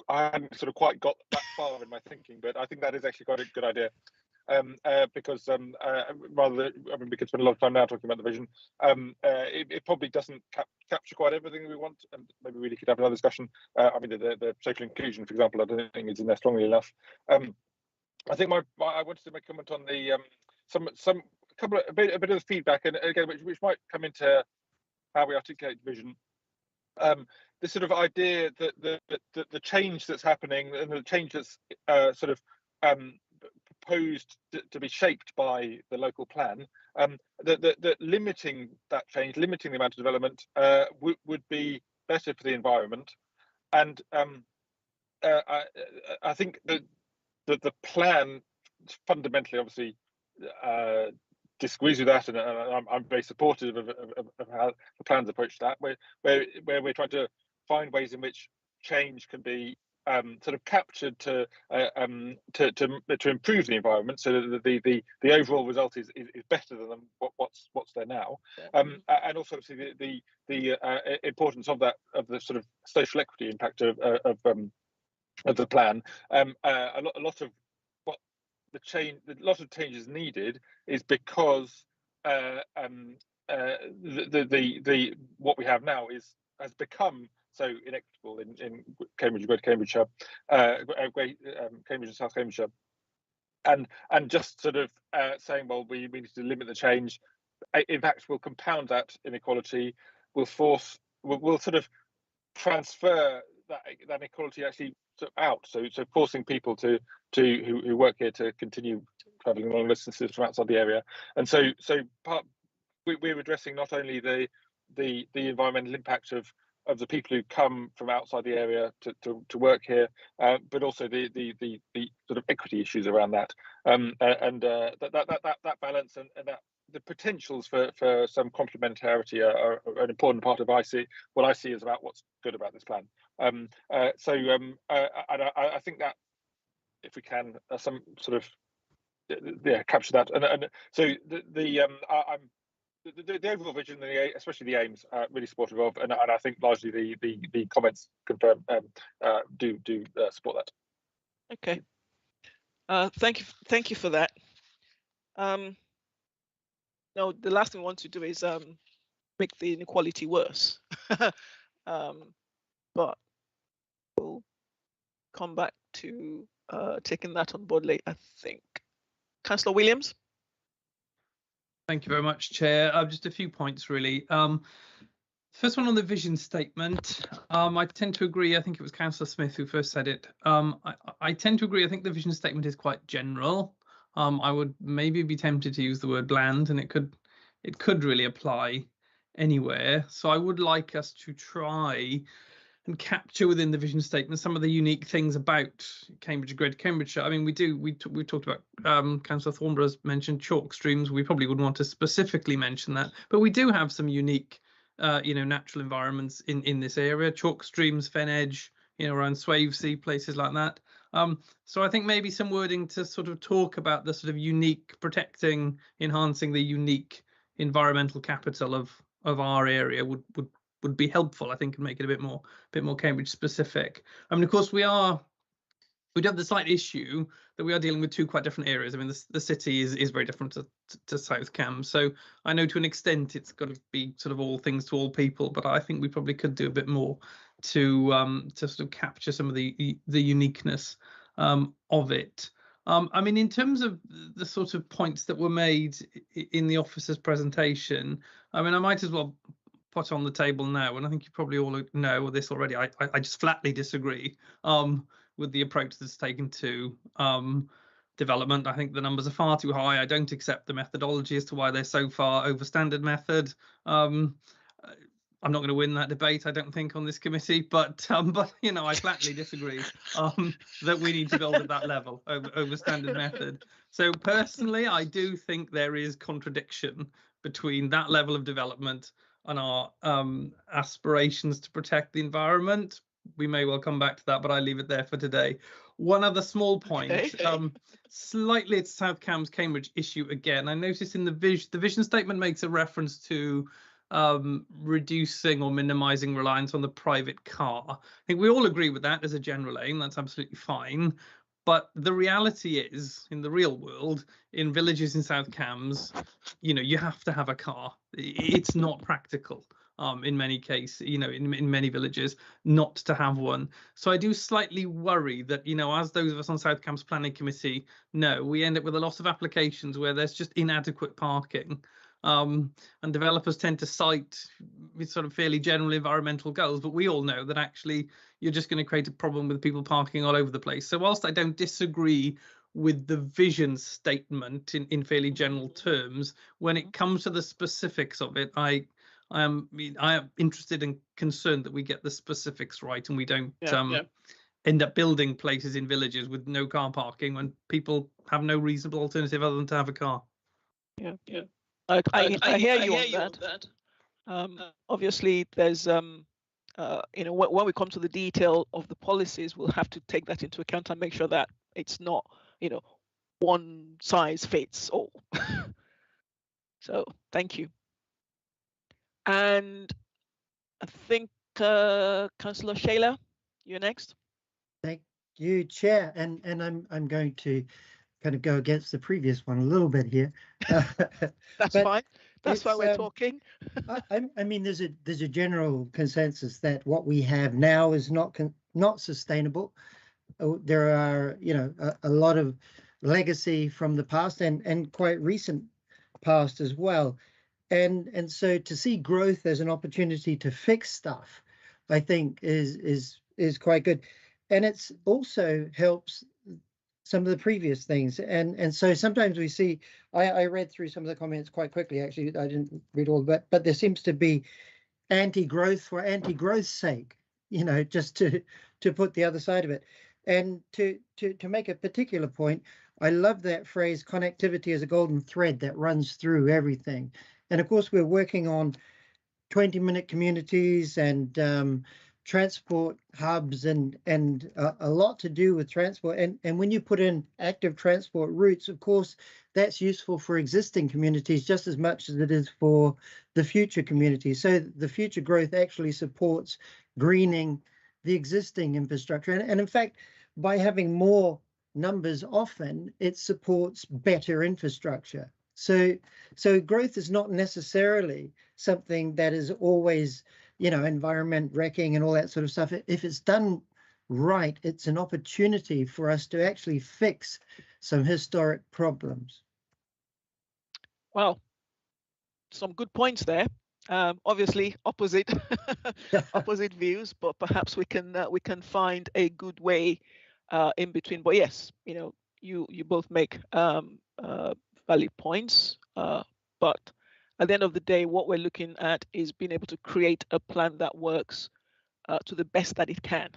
I hadn't sort of quite got that far in my thinking, but I think that is actually quite a good idea. Because we could spend a lot of time now talking about the vision. It probably doesn't capture quite everything we want, and maybe we could have another discussion. I mean, the social inclusion, for example, I don't think it's in there strongly enough. I think I wanted to make a comment on the a bit of the feedback, and again, which might come into how we articulate the vision. This sort of idea that the change that's happening and the change that's sort of proposed to be shaped by the local plan, that limiting that change, limiting the amount of development would be better for the environment. And I think that the plan fundamentally, obviously, disagrees with that, and I'm very supportive of how the plan's approach that, where we're trying to find ways in which change can be sort of captured to improve the environment, so that the overall result is better than what's there now, and also obviously the importance of the sort of social equity impact of the plan. A lot of what a lot of changes needed is because what we have now has become so inequitable in Cambridge, Greater Cambridgeshire, Cambridge and South Cambridgeshire, and just sort of saying, well, we need to limit the change, in fact will compound that inequality, will sort of transfer that inequality actually out, so forcing people who work here to continue travelling long distances from outside the area. And so we're addressing not only the environmental impact of the people who come from outside the area to work here, but also the sort of equity issues around that, and that balance and that the potentials for some complementarity are an important part of what I see is about what's good about this plan. And I think that if we can some sort of capture that, and so the overall vision, especially the aims, really supportive of, and I think largely the comments confirm do support that. Okay, thank you for that. Now the last thing we want to do is make the inequality worse, but we'll come back to taking that on board later, I think. Councillor Williams. Thank you very much, Chair. Just a few points, really. First one on the vision statement. I tend to agree. I think it was Councillor Smith who first said it. I tend to agree. I think the vision statement is quite general. I would maybe be tempted to use the word bland, and it could really apply anywhere. So I would like us to try and capture within the vision statement some of the unique things about Cambridge and Greater Cambridgeshire. I mean, we talked about, Councillor Thornborough's mentioned chalk streams. We probably wouldn't want to specifically mention that, but we do have some unique, natural environments in this area. Chalk streams, Fen Edge, around Swavesey, places like that. So I think maybe some wording to sort of talk about the sort of unique, protecting, enhancing the unique environmental capital of our area would be helpful, I think, and make it a bit more Cambridge specific. I mean, of course, we do have the slight issue that we are dealing with two quite different areas. I mean, the city is very different to South Cam. So I know to an extent it's got to be sort of all things to all people, but I think we probably could do a bit more to sort of capture some of the uniqueness of it. I mean, in terms of the sort of points that were made in the officer's presentation, I mean, I might as well put on the table now, and I think you probably all know this already. I just flatly disagree with the approach that's taken to development. I think the numbers are far too high. I don't accept the methodology as to why they're so far over standard method. I'm not going to win that debate, I don't think, on this committee, but you know, I flatly disagree that we need to build at that level over standard method. So personally, I do think there is contradiction between that level of development and our aspirations to protect the environment. We may well come back to that, but I leave it there for today. One other small point, okay. Slightly it's South Cambs Cambridge issue again. I noticed in the vision statement makes a reference to reducing or minimizing reliance on the private car. I think we all agree with that as a general aim. That's absolutely fine. But the reality is, in the real world, in villages in South Cambs, you know, you have to have a car. It's not practical in many cases, you know, in many villages, not to have one. So I do slightly worry that, you know, as those of us on South Cambs Planning Committee know, we end up with a lot of applications where there's just inadequate parking. And developers tend to cite sort of fairly general environmental goals, but we all know that actually you're just going to create a problem with people parking all over the place. So whilst I don't disagree with the vision statement in fairly general terms, when it comes to the specifics of it, I am interested and concerned that we get the specifics right and we don't end up building places in villages with no car parking when people have no reasonable alternative other than to have a car. Yeah. I hear you on that. Obviously, there's you know, when we come to the detail of the policies, we'll have to take that into account and make sure that it's not, you know, one size fits all. So thank you. And I think Councillor Shayla, you're next. Thank you, Chair. And I'm going to kind of go against the previous one a little bit here. That's fine. That's why we're talking. I mean, there's a general consensus that what we have now is not sustainable. There are, you know, a lot of legacy from the past and quite recent past as well. And so to see growth as an opportunity to fix stuff, I think is quite good. And it's also helps some of the previous things. And so sometimes we see, I read through some of the comments quite quickly, actually. I didn't read all of it, but there seems to be anti-growth for anti-growth's sake, you know, just to put the other side of it. And to make a particular point, I love that phrase, connectivity is a golden thread that runs through everything. And of course, we're working on 20-minute communities and transport hubs and a lot to do with transport. And when you put in active transport routes, of course, that's useful for existing communities just as much as it is for the future communities. So the future growth actually supports greening the existing infrastructure. And in fact, by having more numbers often, it supports better infrastructure. So growth is not necessarily something that is always, you know, environment wrecking and all that sort of stuff. If it's done right, it's an opportunity for us to actually fix some historic problems. Well, some good points there. Obviously, opposite opposite views, but perhaps we can find a good way in between. But yes, you know, you both make valid points, but at the end of the day, what we're looking at is being able to create a plan that works to the best that it can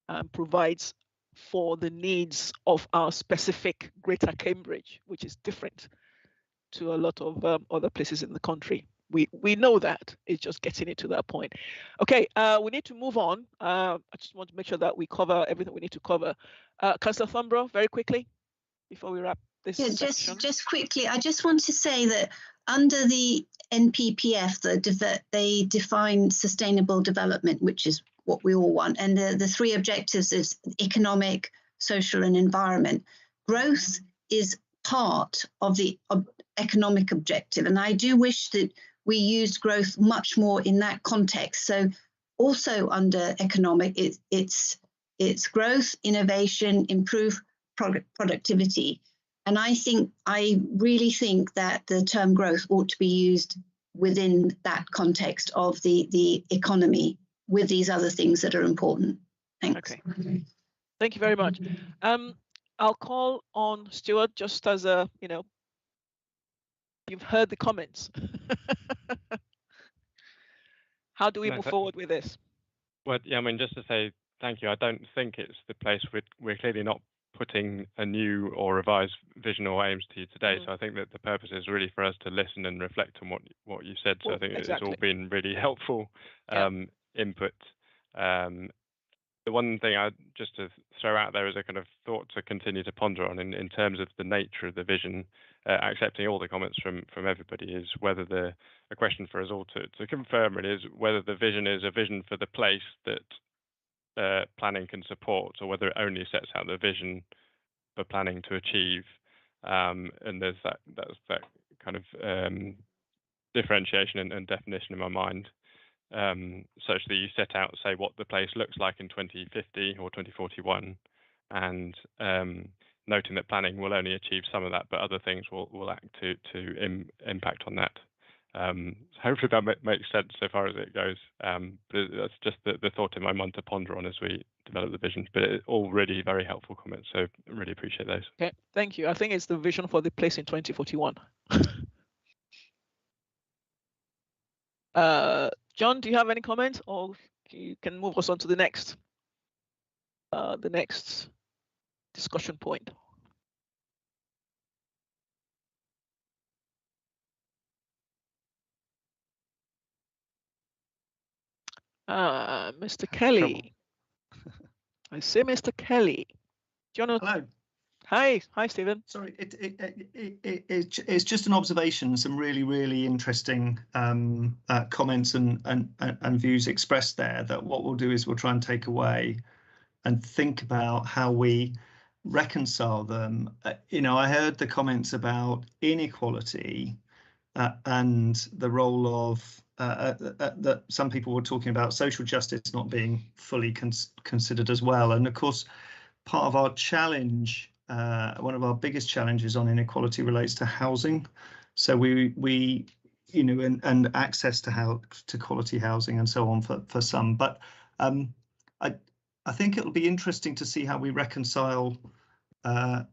and provides for the needs of our specific Greater Cambridge, which is different to a lot of other places in the country. We know that. It's just getting it to that point. Okay, we need to move on. I just want to make sure that we cover everything we need to cover. Councillor Thumbro, very quickly, before we wrap this section. Just quickly, I just want to say that under the NPPF, they define sustainable development, which is what we all want. And the three objectives is economic, social and environment. Growth is part of the economic objective. And I do wish that we used growth much more in that context. So also under economic, it's growth, innovation, improve productivity. And I really think that the term growth ought to be used within that context of the economy with these other things that are important. Thanks. Okay. Thank you very much. I'll call on Stuart just as a, you know, you've heard the comments. How do we move forward with this? Well, yeah, I mean, just to say thank you. I don't think it's the place we're clearly not putting a new or revised vision or aims to you today. So I think that the purpose is really for us to listen and reflect on what you said. So I think it's all been really helpful input. The one thing I just to throw out there as a kind of thought to continue to ponder on in terms of the nature of the vision, accepting all the comments from everybody, is whether a question for us all to confirm really is whether the vision is a vision for the place that planning can support, or whether it only sets out the vision for planning to achieve. And that's that kind of differentiation and definition in my mind. Such that you set out, say, what the place looks like in 2050 or 2041, and noting that planning will only achieve some of that, but other things will act to impact on that. Hopefully that makes sense so far as it goes. But that's just the thought in my mind to ponder on as we develop the vision. But all really very helpful comments, so really appreciate those. Okay, thank you. I think it's the vision for the place in 2041. John, do you have any comments, or you can move us on to the next discussion point? Mr. Kelly. I see Mr. Kelly. John. Hello. Hi, Stephen. Sorry, it's just an observation. Some really interesting comments and views expressed there. That what we'll do is we'll try and take away and think about how we reconcile them. I heard the comments about inequality and the role of that some people were talking about social justice not being fully considered as well. And of course, part of our challenge. One of our biggest challenges on inequality relates to housing. So we and access to quality housing and so on for some. But I think it'll be interesting to see how we reconcile, how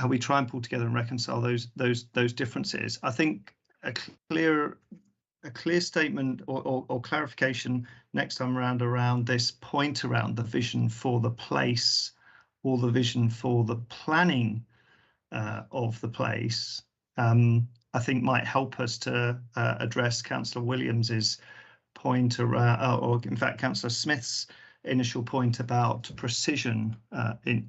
we try and pull together and reconcile those differences. I think a clear statement or clarification next time around this point around the vision for the place, or the vision for the planning of the place, I think might help us to address Councillor Williams's point around, or in fact Councillor Smith's initial point about precision in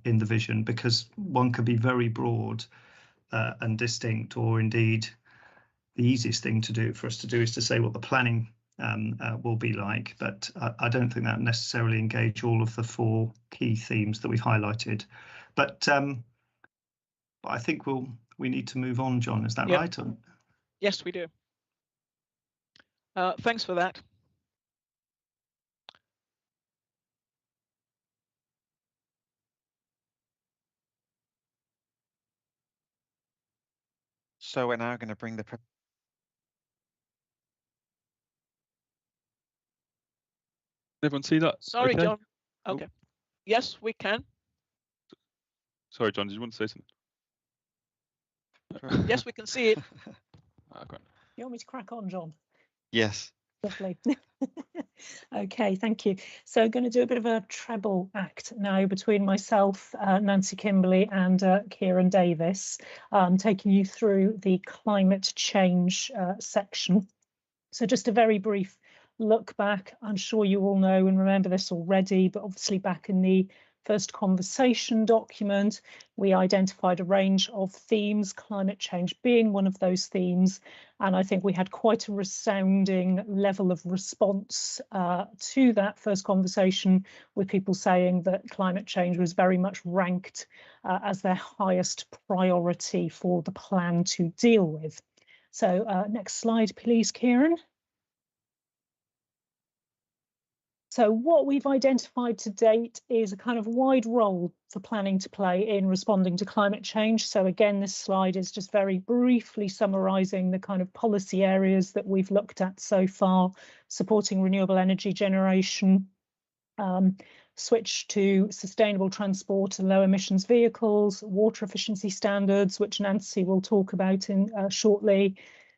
the vision, because one could be very broad and distinct, or indeed the easiest thing for us to do is to say what the planning will be like, but I don't think that necessarily engage all of the 4 key themes that we've highlighted. But I think we need to move on, John. Is that right? Yes, we do. Thanks for that. So we're now going to bring the Everyone see that? Sorry, okay? John. Okay. Oh. Yes, we can. Sorry, John, did you want to say something? Yes, we can see it. Okay. You want me to crack on, John? Yes. Lovely. Okay, thank you. So I'm going to do a bit of a treble act now between myself, Nancy Kimberley and Kieran Davis, taking you through the climate change section. So just a very brief look back. I'm sure you all know and remember this already, but obviously back in the first conversation document, we identified a range of themes, climate change being one of those themes. And I think we had quite a resounding level of response to that first conversation, with people saying that climate change was very much ranked as their highest priority for the plan to deal with. So next slide, please, Kieran. So what we've identified to date is a kind of wide role for planning to play in responding to climate change. So again, this slide is just very briefly summarising the kind of policy areas that we've looked at so far: supporting renewable energy generation, switch to sustainable transport and low emissions vehicles, water efficiency standards, which Nancy will talk about in shortly,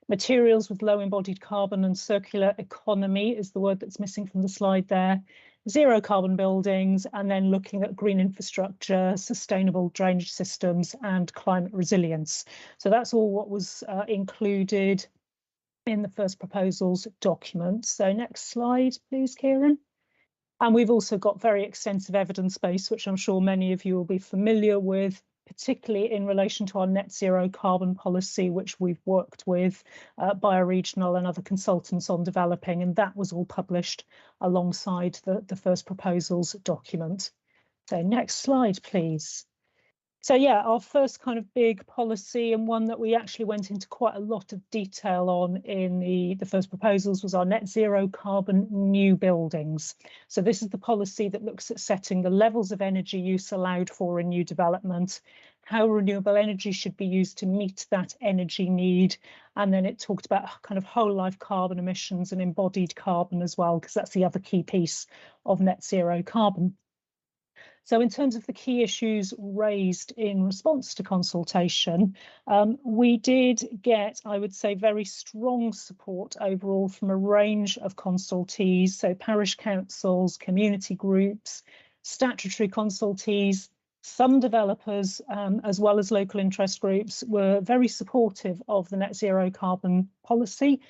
Materials with low embodied carbon and circular economy is the word that's missing from the slide there. Zero carbon buildings, and then looking at green infrastructure, sustainable drainage systems and climate resilience. So that's all what was included in the first proposals document. So next slide, please, Kieran. And we've also got very extensive evidence base, which I'm sure many of you will be familiar with, particularly in relation to our net zero carbon policy, which we've worked with bioregional and other consultants on developing, and that was all published alongside the first proposals document. So next slide, please. So yeah, our first kind of big policy, and one that we actually went into quite a lot of detail on in the first proposals, was our net zero carbon new buildings. So this is the policy that looks at setting the levels of energy use allowed for in new development, how renewable energy should be used to meet that energy need. And then it talked about kind of whole life carbon emissions and embodied carbon as well, because that's the other key piece of net zero carbon. So in terms of the key issues raised in response to consultation, we did get, I would say, very strong support overall from a range of consultees, so parish councils, community groups, statutory consultees. Some developers, as well as local interest groups, were very supportive of the net zero carbon policy.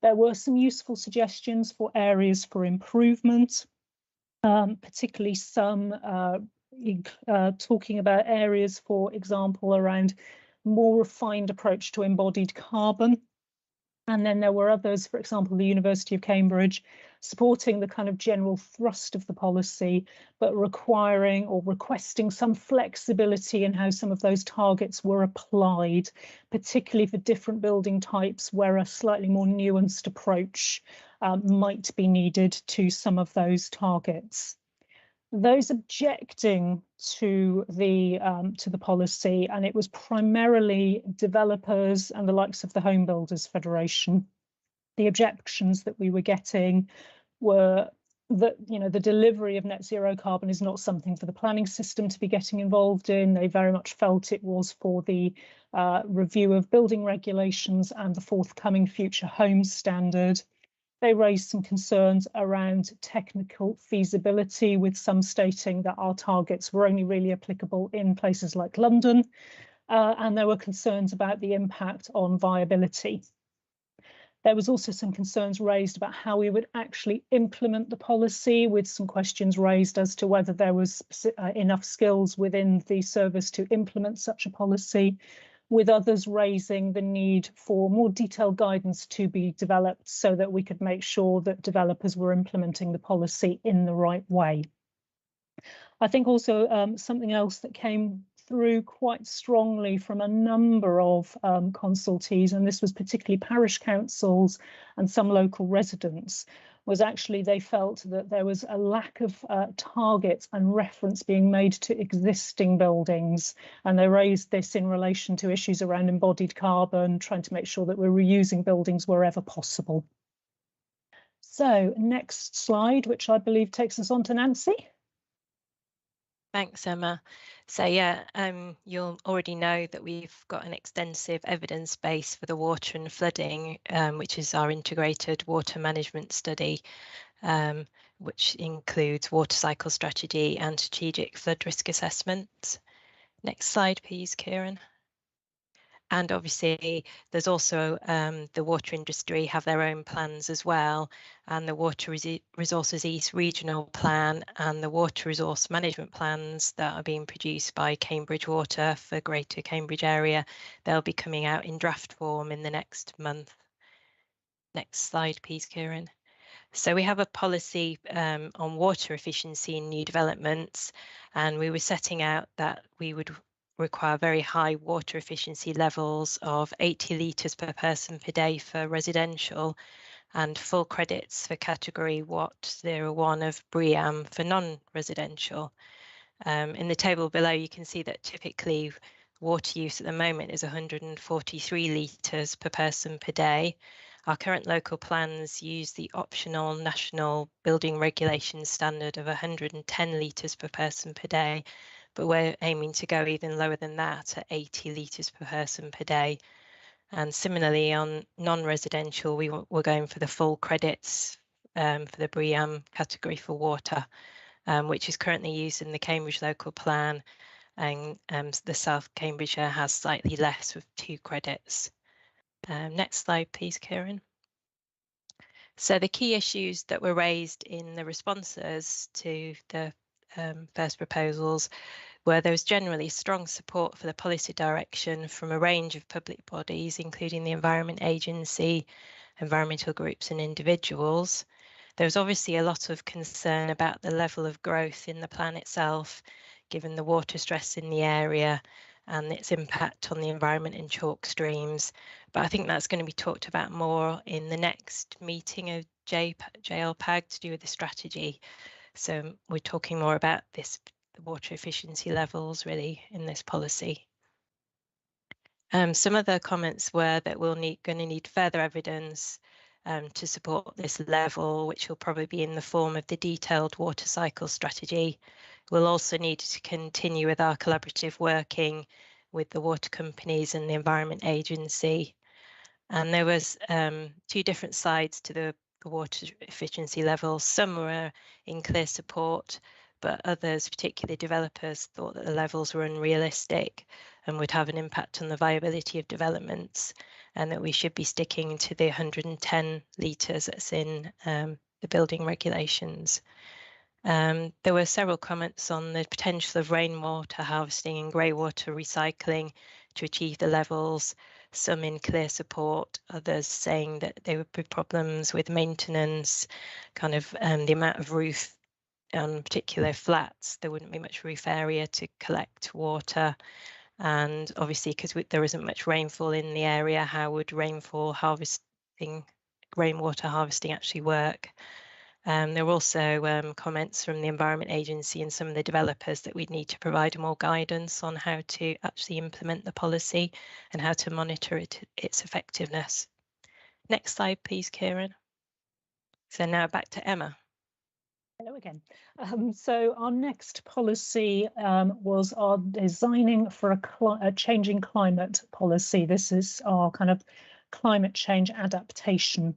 There were some useful suggestions for areas for improvement. Particularly some talking about areas, for example, around more refined approach to embodied carbon. And then there were others, for example, the University of Cambridge, supporting the kind of general thrust of the policy, but requiring or requesting some flexibility in how some of those targets were applied, particularly for different building types where a slightly more nuanced approach might be needed to some of those targets. Those objecting to the policy, and it was primarily developers and the likes of the Home Builders Federation. The objections that we were getting were that, you know, the delivery of net zero carbon is not something for the planning system to be getting involved in. They very much felt it was for the review of building regulations and the forthcoming Future Homes Standard. They raised some concerns around technical feasibility, with some stating that our targets were only really applicable in places like London, and there were concerns about the impact on viability. There was also some concerns raised about how we would actually implement the policy, with some questions raised as to whether there was enough skills within the service to implement such a policy, with others raising the need for more detailed guidance to be developed so that we could make sure that developers were implementing the policy in the right way. I think also something else that came through quite strongly from a number of consultees, and this was particularly parish councils and some local residents, was actually they felt that there was a lack of targets and reference being made to existing buildings. And they raised this in relation to issues around embodied carbon, trying to make sure that we're reusing buildings wherever possible. So next slide, which I believe takes us on to Nancy. Thanks, Emma. So yeah, you'll already know that we've got an extensive evidence base for the water and flooding, which is our integrated water management study, which includes water cycle strategy and strategic flood risk assessment. Next slide, please, Kieran. And obviously, there's also the water industry have their own plans as well, and the Water Resources East Regional Plan and the Water Resource Management Plans that are being produced by Cambridge Water for Greater Cambridge area. They'll be coming out in draft form in the next month. Next slide, please, Kieran. So we have a policy on water efficiency in new developments, and we were setting out that we would require very high water efficiency levels of 80 litres per person per day for residential, and full credits for category WAT 01 of BREEAM for non-residential. In the table below, you can see that typically water use at the moment is 143 litres per person per day. Our current local plans use the optional national building regulations standard of 110 litres per person per day, but we're aiming to go even lower than that at 80 litres per person per day. And similarly, on non-residential, we're going for the full credits for the BREEAM category for water, which is currently used in the Cambridge local plan, and the South Cambridgeshire has slightly less with 2 credits. Next slide, please, Kieran. So the key issues that were raised in the responses to the first proposals where there was generally strong support for the policy direction from a range of public bodies, including the Environment Agency, environmental groups and individuals. There was obviously a lot of concern about the level of growth in the plan itself, given the water stress in the area and its impact on the environment and chalk streams. But I think that's going to be talked about more in the next meeting of JLPAG to do with the strategy. So we're talking more about this, the water efficiency levels really in this policy. Some other comments were that we'll going to need further evidence to support this level, which will probably be in the form of the detailed water cycle strategy. We'll also need to continue with our collaborative working with the water companies and the Environment Agency. And there was 2 different sides to the water efficiency levels. Some were in clear support, but others, particularly developers, thought that the levels were unrealistic and would have an impact on the viability of developments, and that we should be sticking to the 110 litres that's in the building regulations. There were several comments on the potential of rainwater harvesting and greywater recycling to achieve the levels, some in clear support, others saying that there would be problems with maintenance, kind of the amount of roof on particular flats. There wouldn't be much roof area to collect water. And obviously, because there isn't much rainfall in the area, how would rainwater harvesting actually work? There were also comments from the Environment Agency and some of the developers that we'd need to provide more guidance on how to actually implement the policy and how to monitor its effectiveness. Next slide, please, Kieran. So now back to Emma. Hello again. So our next policy was our designing for a changing climate policy. This is our kind of climate change adaptation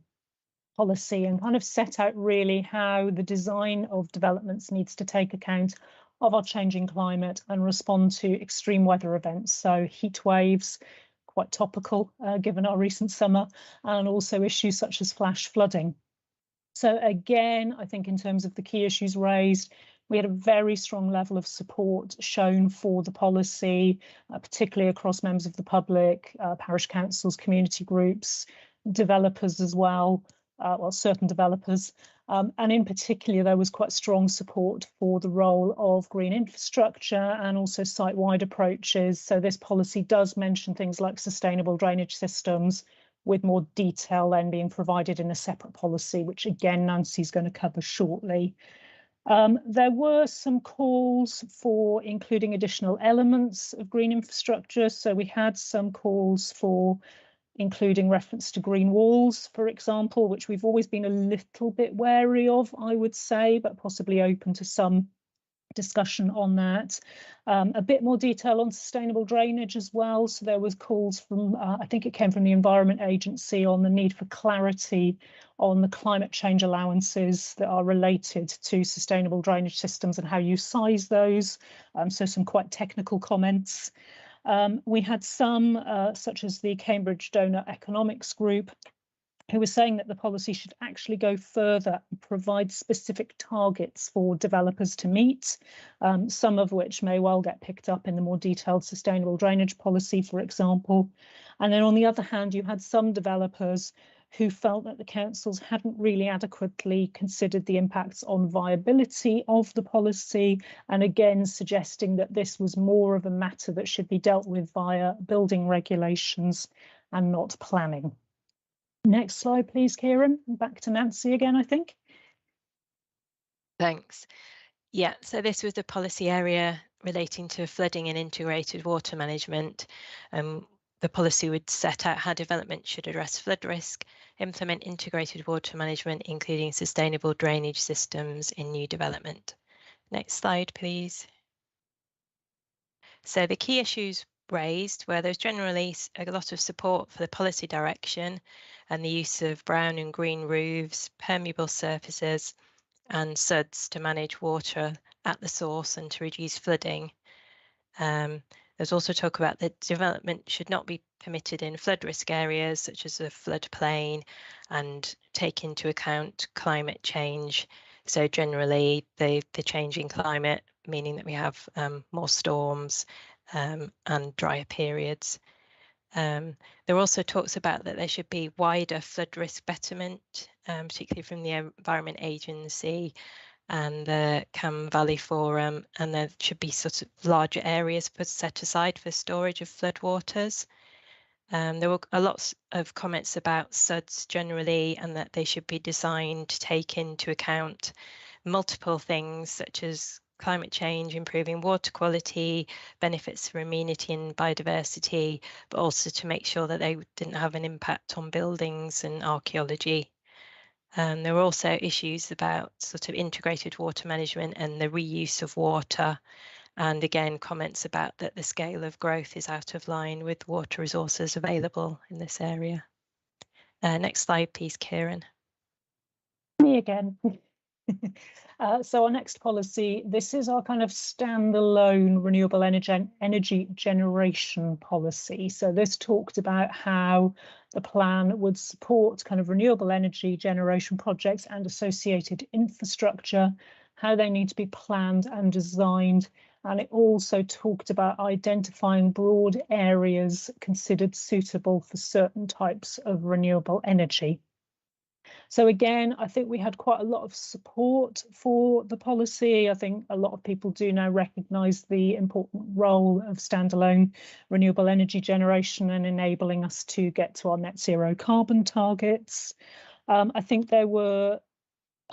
policy, and kind of set out really how the design of developments needs to take account of our changing climate and respond to extreme weather events. So heat waves, quite topical given our recent summer, and also issues such as flash flooding. So again, I think in terms of the key issues raised, we had a very strong level of support shown for the policy, particularly across members of the public, parish councils, community groups, developers as well, well, certain developers. And in particular, there was quite strong support for the role of green infrastructure and also site-wide approaches. So this policy does mention things like sustainable drainage systems, with more detail then being provided in a separate policy, which again, Nancy's going to cover shortly. There were some calls for including additional elements of green infrastructure. So we had some calls for including reference to green walls, for example, which we've always been a little bit wary of, I would say, but possibly open to some discussion on that. A bit more detail on sustainable drainage as well. So there was calls from, I think it came from the Environment Agency, on the need for clarity on the climate change allowances that are related to sustainable drainage systems and how you size those. So some quite technical comments. We had some, such as the Cambridge Donor Economics Group, who was saying that the policy should actually go further and provide specific targets for developers to meet, some of which may well get picked up in the more detailed sustainable drainage policy, for example. And then on the other hand, you had some developers who felt that the councils hadn't really adequately considered the impacts on viability of the policy, and again suggesting that this was more of a matter that should be dealt with via building regulations and not planning. Next slide, please, Kieran. Back to Nancy again, I think. Thanks. Yeah, so this was the policy area relating to flooding and integrated water management. The policy would set out how development should address flood risk, implement integrated water management, including sustainable drainage systems in new development. Next slide, please. So the key issues raised, where there's generally a lot of support for the policy direction and the use of brown and green roofs, permeable surfaces, and SUDs to manage water at the source and to reduce flooding. There's also talk about that development should not be permitted in flood risk areas such as a floodplain and take into account climate change. So generally the change in climate, meaning that we have more storms and drier periods. There also talks about that there should be wider flood risk betterment, particularly from the Environment Agency and the Cam Valley Forum, and there should be sort of larger areas set aside for storage of floodwaters. There were a lot of comments about SUDs generally, and that they should be designed to take into account multiple things such as climate change, improving water quality, benefits for amenity and biodiversity, but also to make sure that they didn't have an impact on buildings and archaeology. There were also issues about sort of integrated water management and the reuse of water. And again, comments about that the scale of growth is out of line with water resources available in this area. Next slide, please, Kieran. Me again. So our next policy, this is our kind of standalone renewable energy generation policy. So this talked about how the plan would support kind of renewable energy generation projects and associated infrastructure, how they need to be planned and designed. And it also talked about identifying broad areas considered suitable for certain types of renewable energy. So again, I think we had quite a lot of support for the policy. I think a lot of people do now recognise the important role of standalone renewable energy generation and enabling us to get to our net zero carbon targets. I think there were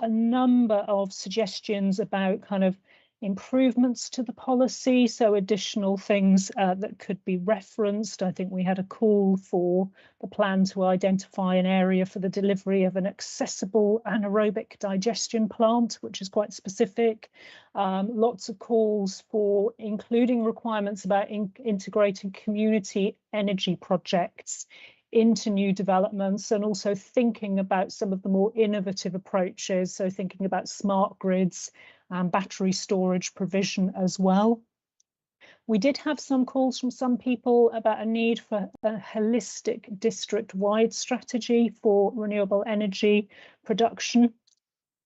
a number of suggestions about kind of improvements to the policy, so additional things that could be referenced. I think we had a call for the plan to identify an area for the delivery of an accessible anaerobic digestion plant, which is quite specific. Lots of calls for including requirements about integrating community energy projects into new developments, and also thinking about some of the more innovative approaches, so thinking about smart grids and battery storage provision as well. We did have some calls from some people about a need for a holistic district-wide strategy for renewable energy production.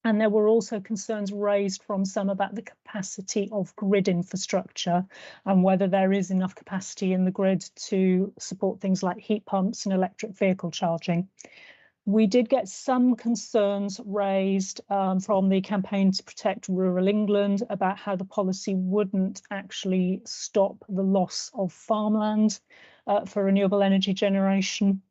And there were also concerns raised from some about the capacity of grid infrastructure and whether there is enough capacity in the grid to support things like heat pumps and electric vehicle charging. We did get some concerns raised from the Campaign to Protect Rural England about how the policy wouldn't actually stop the loss of farmland for renewable energy generation.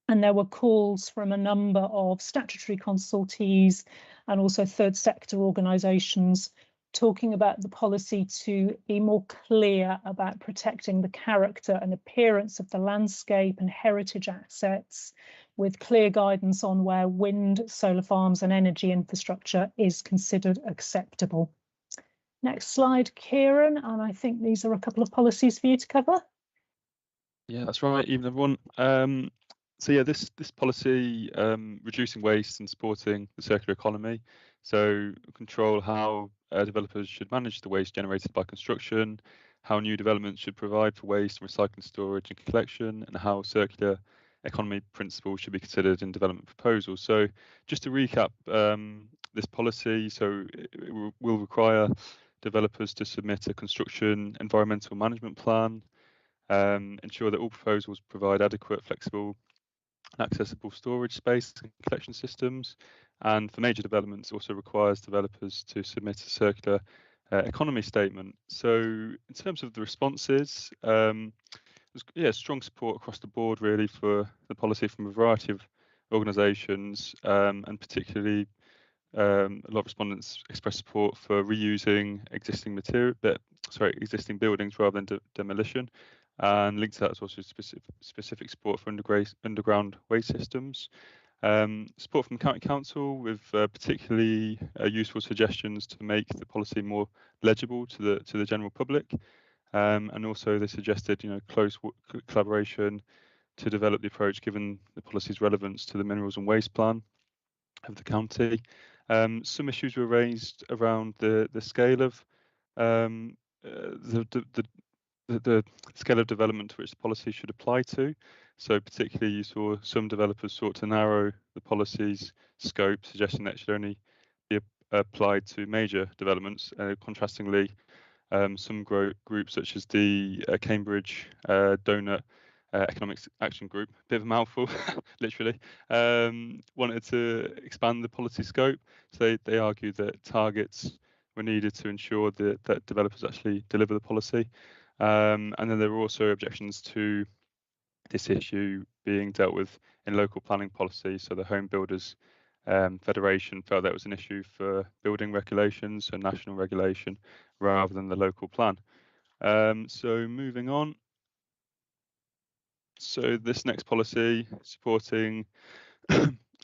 And there were calls from a number of statutory consultees and also third sector organisations talking about the policy to be more clear about protecting the character and appearance of the landscape and heritage assets, with clear guidance on where wind, solar farms and energy infrastructure is considered acceptable. Next slide, Kieran, and I think these are a couple of policies for you to cover. Yeah, that's right. Evening, everyone. So yeah, this policy, reducing waste and supporting the circular economy. So control how developers should manage the waste generated by construction, how new developments should provide for waste and recycling, storage and collection, and how circular economy principles should be considered in development proposals. So just to recap this policy, so it will require developers to submit a construction environmental management plan, ensure that all proposals provide adequate, flexible and accessible storage space and collection systems, and for major developments also requires developers to submit a circular economy statement. So in terms of the responses, there's strong support across the board really for the policy from a variety of organisations, and particularly a lot of respondents expressed support for reusing existing existing buildings rather than demolition. And linked to that is also specific support for underground waste systems. Support from County Council with particularly useful suggestions to make the policy more legible to the general public. And also they suggested, close collaboration to develop the approach given the policy's relevance to the minerals and waste plan of the county. Some issues were raised around the scale of the scale of development to which the policy should apply to. So particularly you saw some developers sought to narrow the policy's scope, suggesting that it should only be applied to major developments. Contrastingly, some groups such as the Cambridge Donut Economic Action Group, bit of a mouthful, literally, wanted to expand the policy scope. So they argued that targets were needed to ensure that developers actually deliver the policy. And then there were also objections to this issue being dealt with in local planning policy. So the Home Builders Federation felt that was an issue for building regulations and national regulation rather than the local plan. So moving on. So this next policy, supporting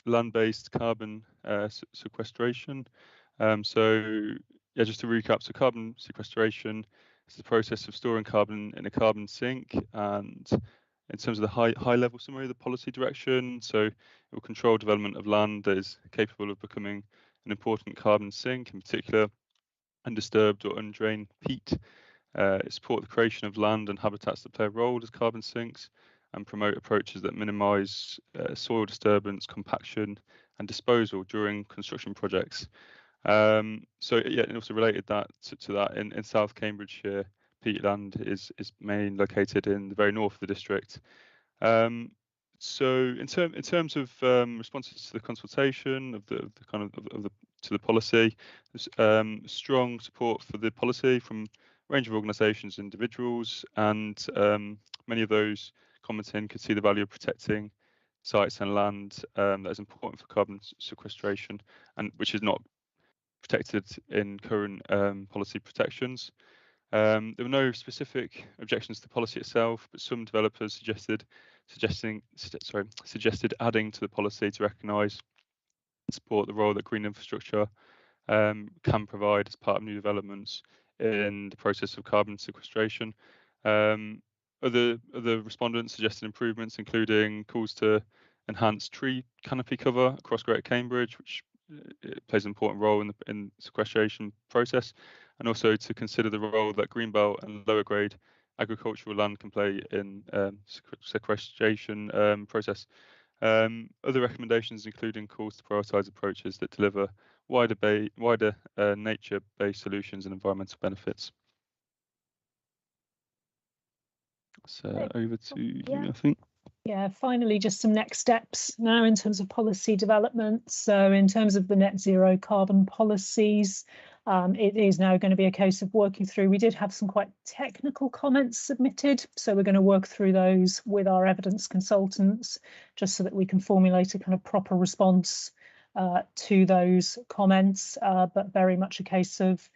land-based carbon sequestration. So yeah, just to recap, so carbon sequestration is the process of storing carbon in a carbon sink, and in terms of the high level summary of the policy direction, so it will control development of land that is capable of becoming an important carbon sink, in particular undisturbed or undrained peat. Support the creation of land and habitats that play a role as carbon sinks, and promote approaches that minimise soil disturbance, compaction and disposal during construction projects. So yeah, and also related that to that, in South Cambridgeshire, peatland is mainly located in the very north of the district. So in terms of responses to the consultation of the to the policy, there's strong support for the policy from a range of organisations and individuals, and many of those commenting could see the value of protecting sites and land that is important for carbon sequestration, and which is not protected in current policy protections. There were no specific objections to the policy itself, but some developers suggested adding to the policy to recognise and support the role that green infrastructure can provide as part of new developments in the process of carbon sequestration. Other respondents suggested improvements, including calls to enhance tree canopy cover across Greater Cambridge, which it plays an important role in the sequestration process, and also to consider the role that greenbelt and lower grade agricultural land can play in sequestration process. Other recommendations including calls to prioritise approaches that deliver wider nature-based solutions and environmental benefits. So over to you, I think. Yeah, finally, just some next steps now in terms of policy development. So in terms of the net zero carbon policies, it is now going to be a case of working through. We did have some quite technical comments submitted, so we're going to work through those with our evidence consultants, just so that we can formulate a kind of proper response to those comments, but very much a case of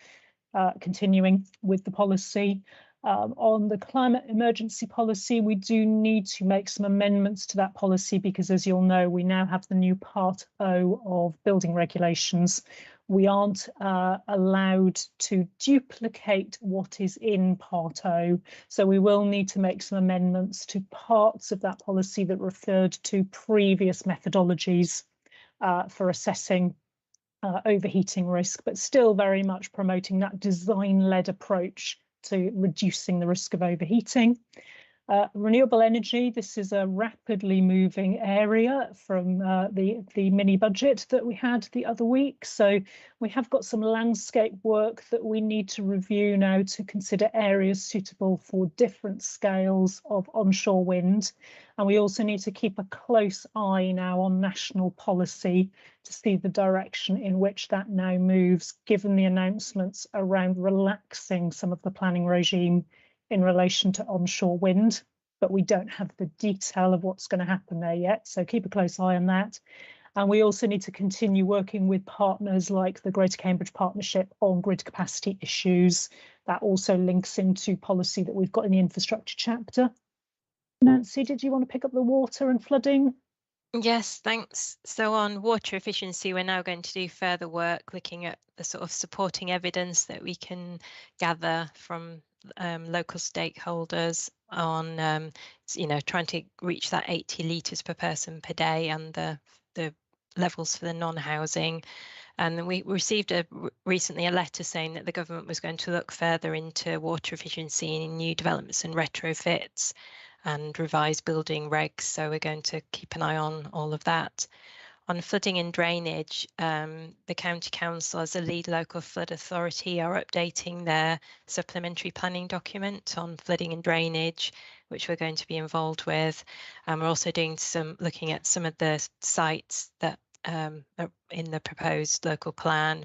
continuing with the policy. On the climate emergency policy, we do need to make some amendments to that policy because, as you'll know, we now have the new Part O of building regulations. We aren't allowed to duplicate what is in Part O, so we will need to make some amendments to parts of that policy that referred to previous methodologies for assessing overheating risk, but still very much promoting that design-led approach to reducing the risk of overheating. Renewable energy, this is a rapidly moving area from the mini budget that we had the other week. So we have got some landscape work that we need to review now to consider areas suitable for different scales of onshore wind. And we also need to keep a close eye now on national policy to see the direction in which that now moves, given the announcements around relaxing some of the planning regime in relation to onshore wind, but we don't have the detail of what's going to happen there yet. So keep a close eye on that. And we also need to continue working with partners like the Greater Cambridge Partnership on grid capacity issues. That also links into policy that we've got in the infrastructure chapter. Nancy, did you want to pick up the water and flooding? Yes, thanks. So on water efficiency, we're now going to do further work looking at the sort of supporting evidence that we can gather from local stakeholders on, trying to reach that 80 litres per person per day and the levels for the non-housing. And then we received recently a letter saying that the government was going to look further into water efficiency in new developments and retrofits and revised building regs. So we're going to keep an eye on all of that. On flooding and drainage, the County Council as a lead local flood authority are updating their supplementary planning document on flooding and drainage, which we're going to be involved with. And we're also doing looking at some of the sites that are in the proposed local plan,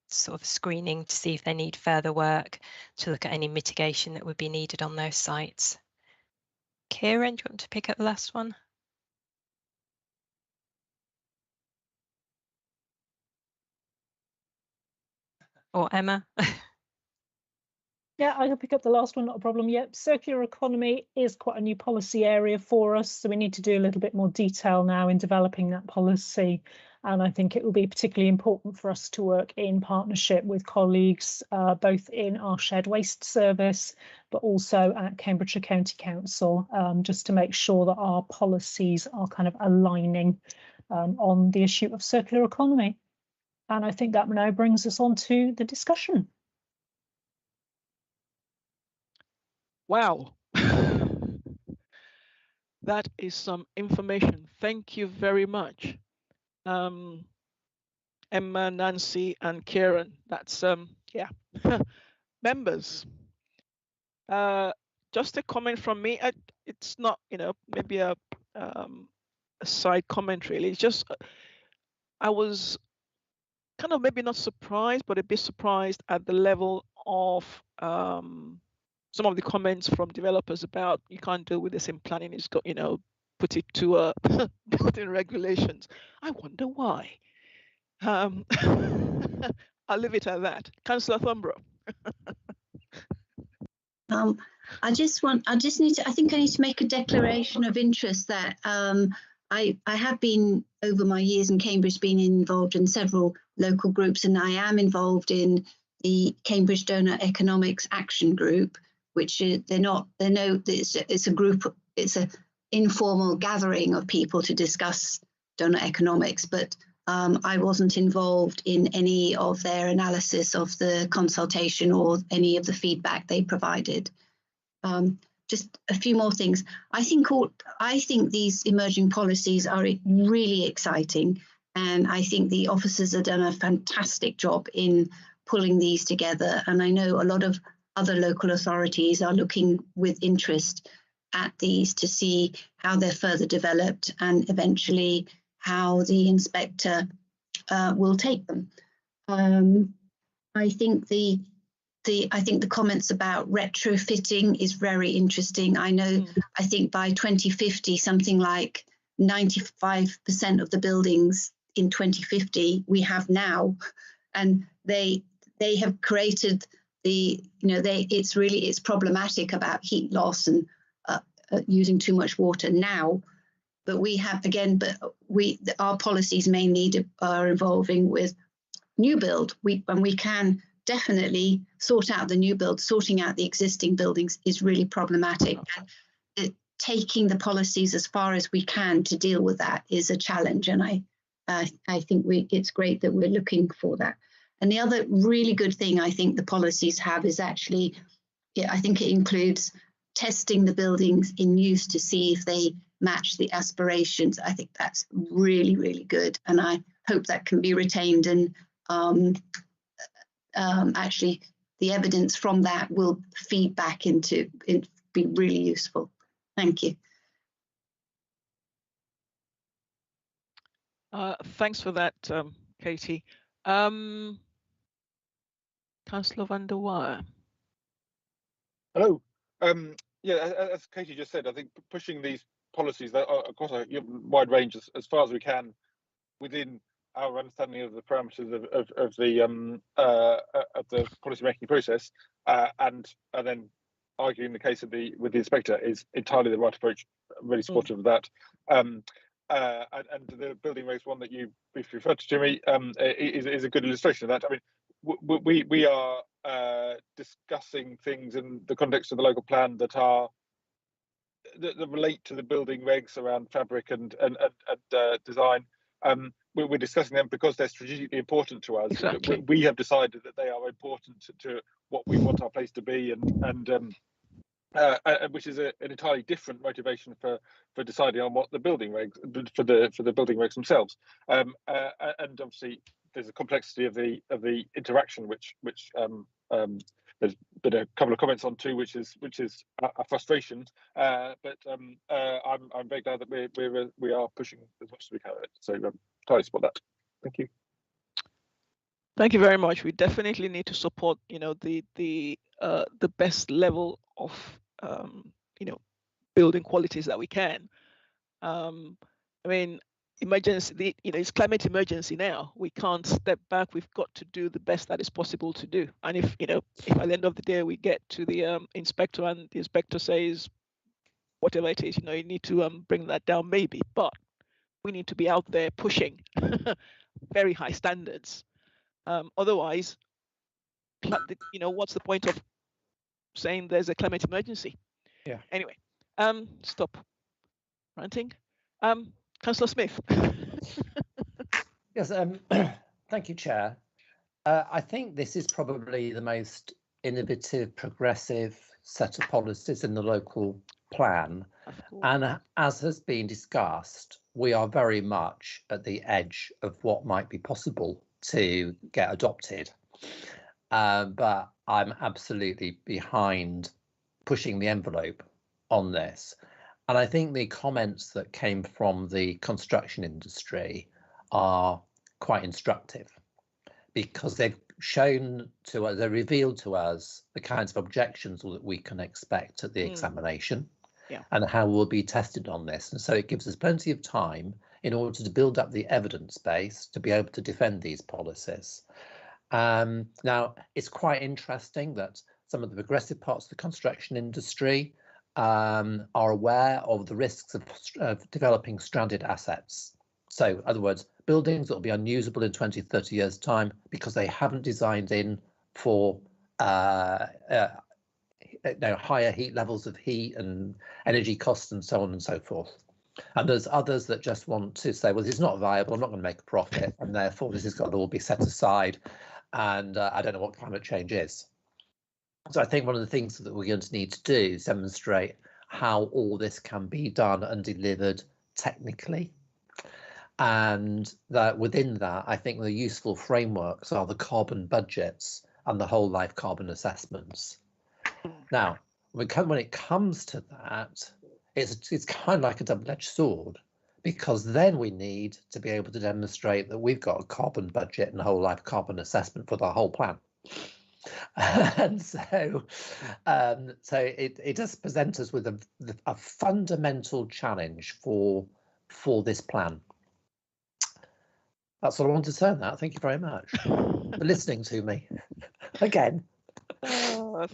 sort of screening to see if they need further work, to look at any mitigation that would be needed on those sites. Kieran, do you want to pick up the last one? Or Emma? Yeah, I can pick up the last one, not a problem. Yep, circular economy is quite a new policy area for us, so we need to do a little bit more detail now in developing that policy. And I think it will be particularly important for us to work in partnership with colleagues, both in our shared waste service, but also at Cambridgeshire County Council, just to make sure that our policies are kind of aligning on the issue of circular economy. And I think that now brings us on to the discussion. Wow. That is some information. Thank you very much. Emma, Nancy, and Kieran. That's yeah. Members. Just a comment from me. It's not, maybe a side comment really. It's just I was kind of maybe not surprised, but a bit surprised at the level of some of the comments from developers about you can't deal with this in planning. It's got, put it to building regulations. I wonder why. I'll leave it at that. Councillor Thumbro. I think I need to make a declaration of interest that I have been, over my years in Cambridge, been involved in several local groups, and I am involved in the Cambridge Donut Economics Action Group, which it's a group, it's an informal gathering of people to discuss donut economics, but I wasn't involved in any of their analysis of the consultation or any of the feedback they provided. Just a few more things. I think these emerging policies are really exciting, and I think the officers have done a fantastic job in pulling these together. And I know a lot of other local authorities are looking with interest at these to see how they're further developed and eventually how the inspector will take them. I think the comments about retrofitting is very interesting. I know, I think by 2050, something like 95% of the buildings in 2050 we have now, and they have created it's problematic about heat loss and using too much water now. But our policies mainly are involving with new build. We can definitely sort out the new build. Sorting out the existing buildings is really problematic. And taking the policies as far as we can to deal with that is a challenge. And I think it's great that we're looking for that. And the other really good thing I think the policies have is actually, I think it includes testing the buildings in use to see if they match the aspirations. I think that's really, really good. And I hope that can be retained, and actually the evidence from that will feed back into it, be really useful. Thank you. Thanks for that, Katie. Councillor van der Wire. Hello. Yeah, as Katie just said, I think pushing these policies that are across a wide range as far as we can within our understanding of the parameters of the policy making process, and then arguing the case with the inspector is entirely the right approach. I'm really supportive of that. and the building regs one that you briefly referred to, Jimmy, is a good illustration of that. I mean, we are discussing things in the context of the local plan that relate to the building regs around fabric and design. We're discussing them because they're strategically important to us. Exactly. We have decided that they are important to what we want our place to be, and which is an entirely different motivation for deciding on what the building regs for the building regs themselves. And obviously there's a complexity of the interaction, which there's been a couple of comments on too, which is a frustration. But I'm very glad that we are pushing as much as we can. So totally support that. Thank you. Thank you very much. We definitely need to support, the best level of, building qualities that we can. I mean, emergency, it's climate emergency now. We can't step back. We've got to do the best that is possible to do. And if at the end of the day we get to the inspector and the inspector says whatever it is, you need to bring that down maybe, but we need to be out there pushing very high standards. Otherwise, what's the point of saying there's a climate emergency? Yeah. Anyway, stop ranting. Councillor Smith. Yes. Thank you, Chair. I think this is probably the most innovative, progressive set of policies in the local plan. And as has been discussed, we are very much at the edge of what might be possible to get adopted. But I'm absolutely behind pushing the envelope on this. And I think the comments that came from the construction industry are quite instructive, because they've shown to us, they've revealed to us the kinds of objections that we can expect at the examination, and how we'll be tested on this. And so it gives us plenty of time in order to build up the evidence base to be able to defend these policies. Now, it's quite interesting that some of the progressive parts of the construction industry are aware of the risks of developing stranded assets. So, in other words, buildings that will be unusable in 20, 30 years' time because they haven't designed in for higher heat levels of heat and energy costs and so on and so forth. And there's others that just want to say, well, this is not viable, I'm not going to make a profit, and therefore this has got to all be set aside, and I don't know what climate change is. So I think one of the things that we're going to need to do is demonstrate how all this can be done and delivered technically. And that within that, I think the useful frameworks are the carbon budgets and the whole life carbon assessments. Now, when it comes to that, it's kind of like a double-edged sword, because then we need to be able to demonstrate that we've got a carbon budget and a whole life carbon assessment for the whole plan. And so it does present us with a fundamental challenge for this plan. That's what I wanted to say on that. Thank you very much for listening to me again.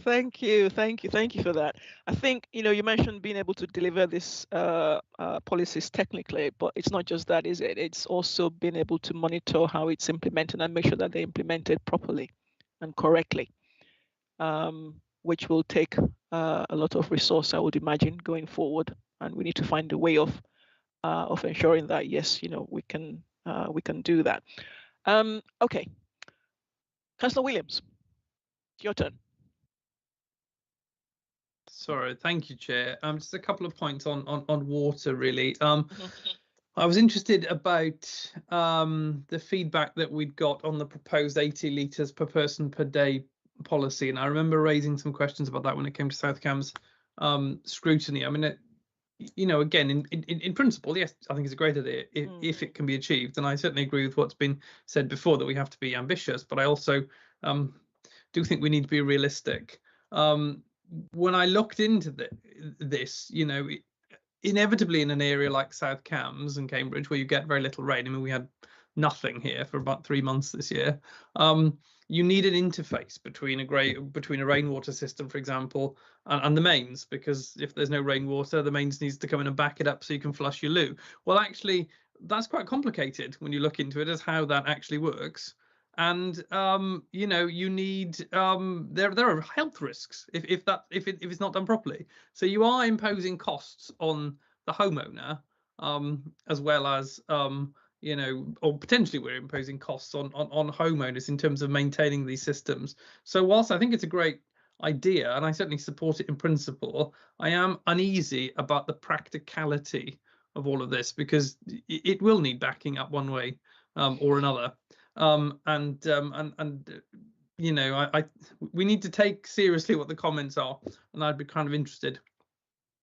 Thank you for that. I think you mentioned being able to deliver this policies technically, but it's not just that, is it? It's also being able to monitor how it's implemented and make sure that they're implemented properly and correctly, which will take a lot of resource, I would imagine, going forward. And we need to find a way of ensuring that, yes, we can do that. Okay, Councillor Williams, it's your turn. Sorry, thank you, Chair. Just a couple of points on water, really. I was interested about the feedback that we'd got on the proposed 80 litres per person per day policy, and I remember raising some questions about that when it came to South Cambs scrutiny. I mean, again, in principle, yes, I think it's a great idea if it can be achieved, and I certainly agree with what's been said before, that we have to be ambitious, but I also do think we need to be realistic. When I looked into this, inevitably in an area like South Cambs and Cambridge, where you get very little rain, I mean, we had nothing here for about 3 months this year. You need an interface between a rainwater system, for example, and the mains, because if there's no rainwater, the mains needs to come in and back it up so you can flush your loo. Well, actually, that's quite complicated when you look into it as how that actually works. And you know, you need there are health risks if it's not done properly. So you are imposing costs on the homeowner, as well as you know, or potentially we're imposing costs on homeowners in terms of maintaining these systems. So whilst I think it's a great idea and I certainly support it in principle, I am uneasy about the practicality of all of this, because it will need backing up one way or another. And you know, we need to take seriously what the comments are, and I'd be kind of interested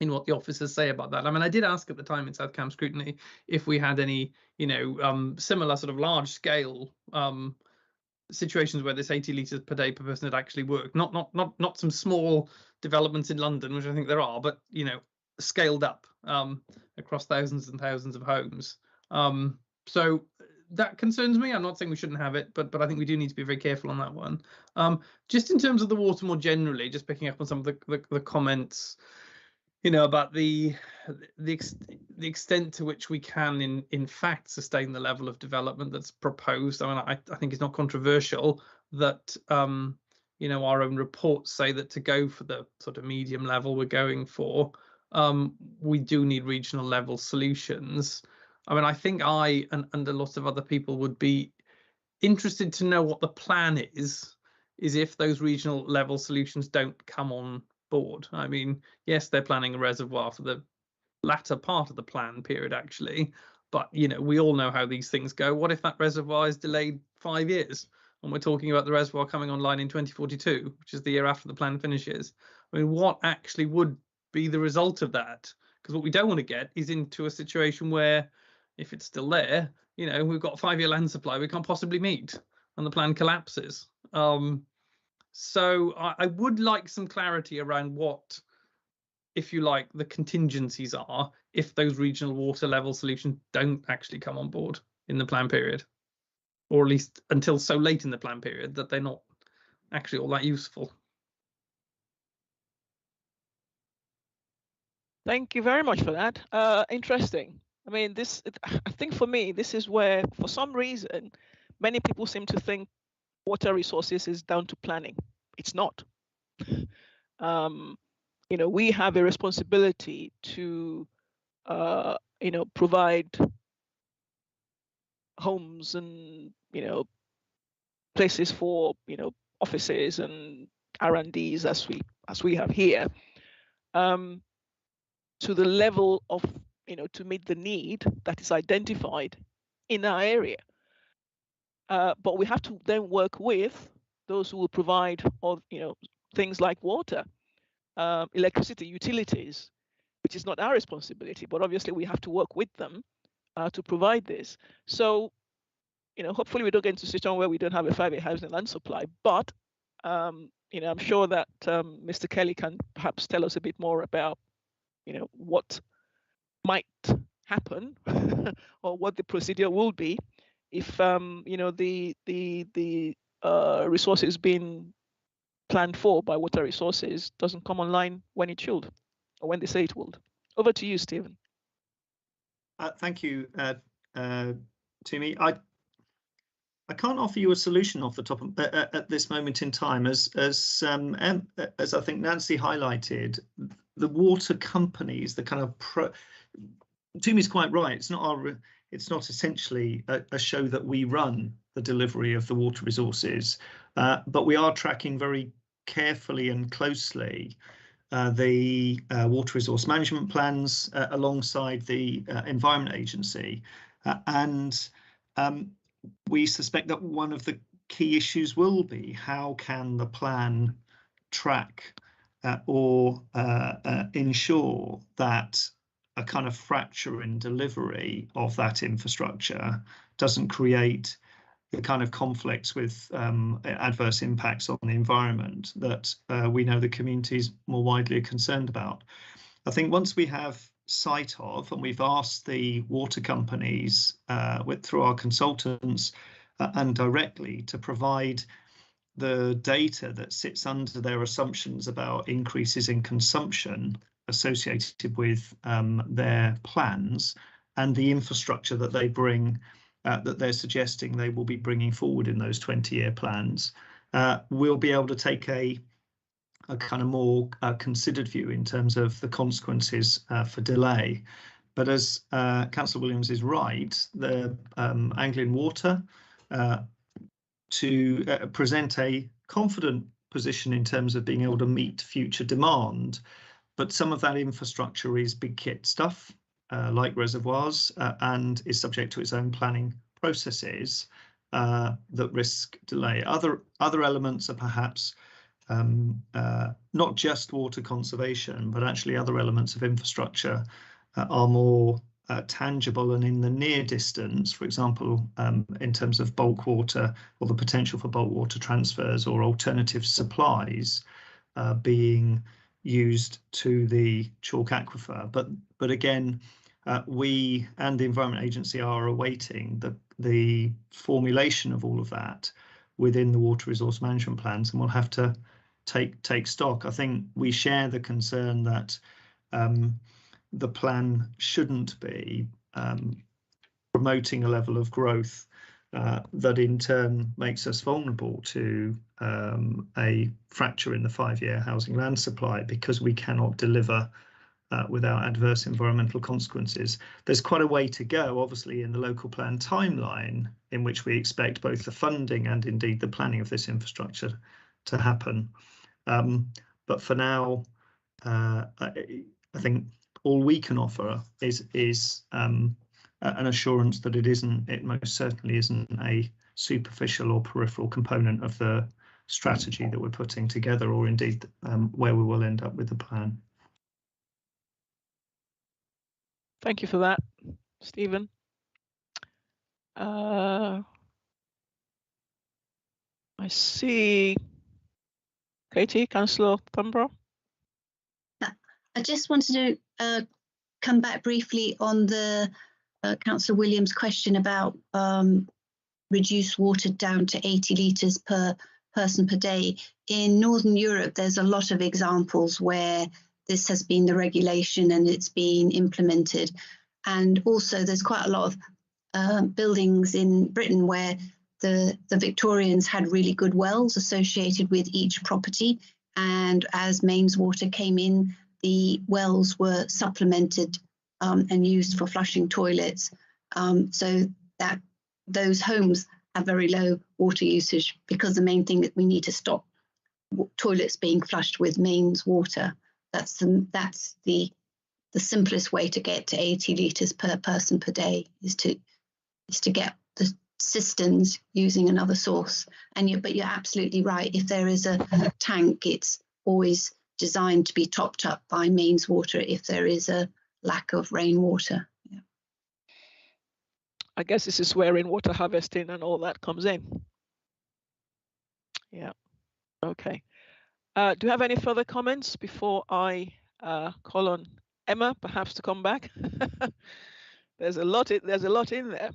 in what the officers say about that. I mean, I did ask at the time in South Cam Scrutiny if we had any, you know, similar sort of large scale situations where this 80 litres per day per person had actually worked. Not some small developments in London, which I think there are, but you know, scaled up across thousands and thousands of homes. So that concerns me. I'm not saying we shouldn't have it, but I think we do need to be very careful on that one. Just in terms of the water more generally, just picking up on some of the comments, you know, about the extent to which we can in fact sustain the level of development that's proposed. I mean, I think it's not controversial that you know, our own reports say that to go for the sort of medium level we're going for, we do need regional level solutions. I mean, I think I and a lot of other people would be interested to know what the plan is if those regional level solutions don't come on board. I mean, yes, they're planning a reservoir for the latter part of the plan period, actually, but you know, we all know how these things go. What if that reservoir is delayed 5 years and we're talking about the reservoir coming online in 2042, which is the year after the plan finishes? I mean, what actually would be the result of that? Because what we don't want to get is into a situation where, if it's still there, you know, we've got a 5-year land supply we can't possibly meet and the plan collapses. So I would like some clarity around what, if you like, the contingencies are if those regional water level solutions don't actually come on board in the plan period, or at least until so late in the plan period that they're not actually all that useful. Thank you very much for that. Interesting. I mean, I think for me, this is where, for some reason, many people seem to think water resources is down to planning. It's not. You know, we have a responsibility to, you know, provide homes and, you know, places for, you know, offices and R&Ds as we have here, to the level of, you know, to meet the need that is identified in our area. But we have to then work with those who will provide, you know, things like water, electricity, utilities, which is not our responsibility, but obviously we have to work with them to provide this. So, you know, hopefully we don't get into a situation where we don't have a 5-year housing land supply, but, you know, I'm sure that Mr. Kelly can perhaps tell us a bit more about, you know, what might happen or what the procedure will be if, you know, the resources being planned for by water resources doesn't come online when it should, or when they say it would. Over to you, Stephen. Thank you, Tumi. I can't offer you a solution off the top of, at this moment in time, as I think Nancy highlighted. The water companies, the kind of Tumi's quite right. It's not essentially a show that we run the delivery of the water resources, but we are tracking very carefully and closely the water resource management plans alongside the Environment Agency, and we suspect that one of the key issues will be how can the plan track or ensure that a kind of fracture in delivery of that infrastructure doesn't create the kind of conflicts with adverse impacts on the environment that we know the community is more widely concerned about. I think once we have sight of, and we've asked the water companies through our consultants and directly to provide the data that sits under their assumptions about increases in consumption associated with their plans and the infrastructure that they bring, that they're suggesting they will be bringing forward in those 20-year plans. We'll be able to take a kind of more considered view in terms of the consequences for delay. But as Councillor Williams is right, the Anglian Water to present a confident position in terms of being able to meet future demand, but some of that infrastructure is big kit stuff, like reservoirs, and is subject to its own planning processes that risk delay. Other elements are perhaps not just water conservation, but actually other elements of infrastructure are more tangible and in the near distance, for example, in terms of bulk water or the potential for bulk water transfers or alternative supplies being used to the chalk aquifer. But again, we and the Environment Agency are awaiting the formulation of all of that within the water resource management plans, and we'll have to take stock. I think we share the concern that the plan shouldn't be promoting a level of growth that in turn makes us vulnerable to a fracture in the 5-year housing land supply because we cannot deliver without adverse environmental consequences. There's quite a way to go, obviously, in the local plan timeline in which we expect both the funding and indeed the planning of this infrastructure to happen. But for now, I think all we can offer is an assurance that it most certainly isn't a superficial or peripheral component of the strategy that we're putting together, or indeed where we will end up with the plan. Thank you for that, Stephen. I see Katie, Councillor Thumborough. I just wanted to come back briefly on the Councillor Williams' question about reduced water down to 80 litres per person per day. In Northern Europe, there's a lot of examples where this has been the regulation and it's been implemented. And also there's quite a lot of buildings in Britain where the Victorians had really good wells associated with each property. And as mains water came in, the wells were supplemented and used for flushing toilets, so that those homes have very low water usage, because the main thing that we need to stop toilets being flushed with mains water. That's the simplest way to get to 80 litres per person per day is to get the cisterns using another source. But you're absolutely right. If there is a tank, it's always designed to be topped up by mains water if there is a lack of rainwater. Yeah. I guess this is where rainwater harvesting and all that comes in. Yeah. Okay. Do you have any further comments before I call on Emma, perhaps, to come back? There's a lot in there.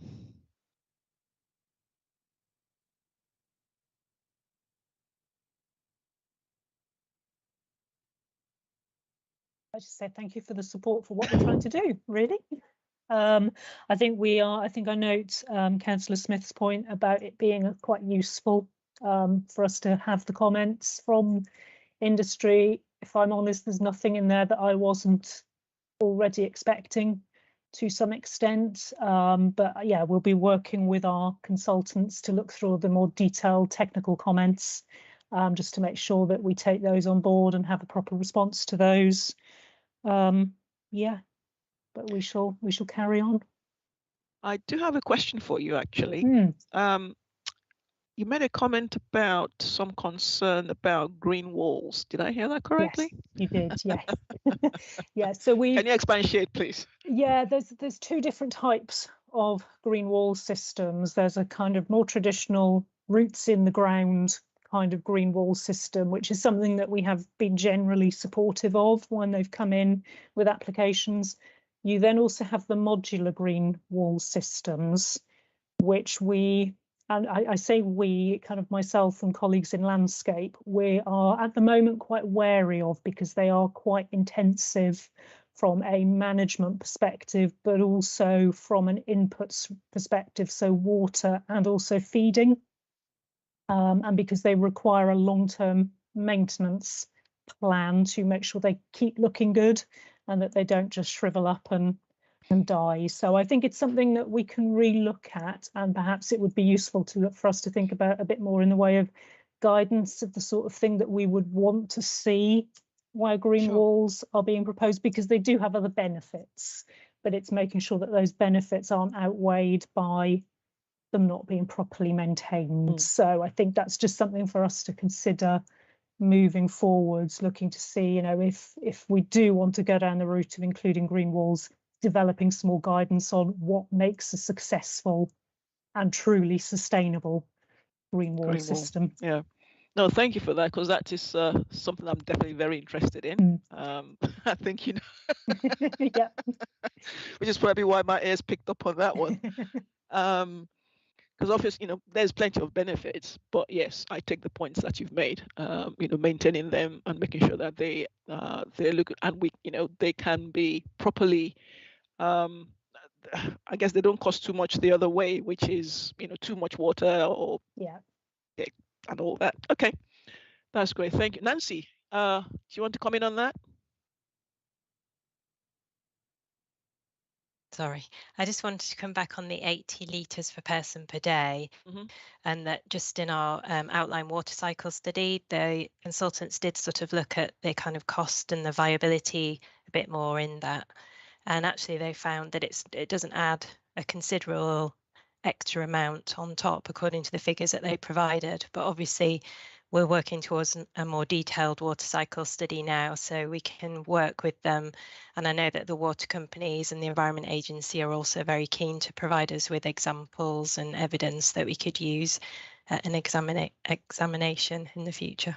I just said thank you for the support for what we're trying to do, really. I think I note Councillor Smith's point about it being quite useful for us to have the comments from industry. If I'm honest, there's nothing in there that I wasn't already expecting to some extent. But yeah, we'll be working with our consultants to look through the more detailed technical comments, just to make sure that we take those on board and have a proper response to those. Yeah, but we shall carry on. I do have a question for you, actually. You made a comment about some concern about green walls. Did I hear that correctly? Yes, you did. Yes. Yeah. So Can you expatiate, please? Yeah, there's two different types of green wall systems. There's a kind of more traditional roots in the ground kind of green wall system, which is something that we have been generally supportive of when they've come in with applications. You then also have the modular green wall systems, which we, and I say we, kind of myself and colleagues in landscape, we are at the moment quite wary of, because they are quite intensive from a management perspective, but also from an inputs perspective, so water and also feeding, and because they require a long-term maintenance plan to make sure they keep looking good and that they don't just shrivel up and die. So I think it's something that we can re-look at, and perhaps it would be useful for us to think about a bit more in the way of guidance of the sort of thing that we would want to see where green walls are being proposed, because they do have other benefits, but it's making sure that those benefits aren't outweighed by them not being properly maintained. So I think that's just something for us to consider moving forwards, looking to see, you know, if we do want to go down the route of including green walls, developing some more guidance on what makes a successful and truly sustainable green wall system. Yeah. No, thank you for that, because that is something I'm definitely very interested in. I think, you know, yeah, which is probably why my ears picked up on that one. Because obviously, you know, there's plenty of benefits, but yes, I take the points that you've made. You know, maintaining them and making sure that they look, and we, you know, they can be properly. I guess they don't cost too much the other way, which is, you know, too much water or and all that. Okay, that's great. Thank you, Nancy. Do you want to comment on that? Sorry, I just wanted to come back on the 80 litres per person per day, and that just in our outline water cycle study, the consultants did sort of look at the kind of cost and the viability a bit more in that, and actually they found that it doesn't add a considerable extra amount on top according to the figures that they provided, but obviously we're working towards a more detailed water cycle study now, so we can work with them. And I know that the water companies and the Environment Agency are also very keen to provide us with examples and evidence that we could use at an examination in the future.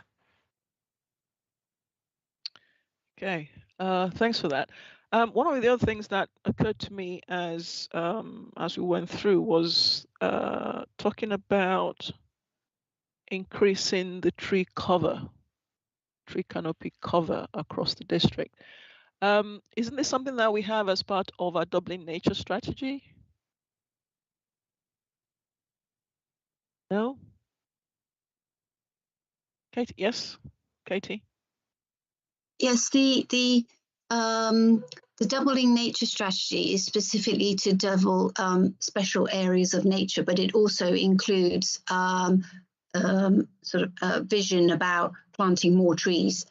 Okay, thanks for that. One of the other things that occurred to me as we went through was talking about increasing the tree canopy cover across the district. Isn't this something that we have as part of our Dublin Nature Strategy? No? Katie, yes? Katie? Yes, the Dublin Nature Strategy is specifically to develop special areas of nature, but it also includes sort of a vision about planting more trees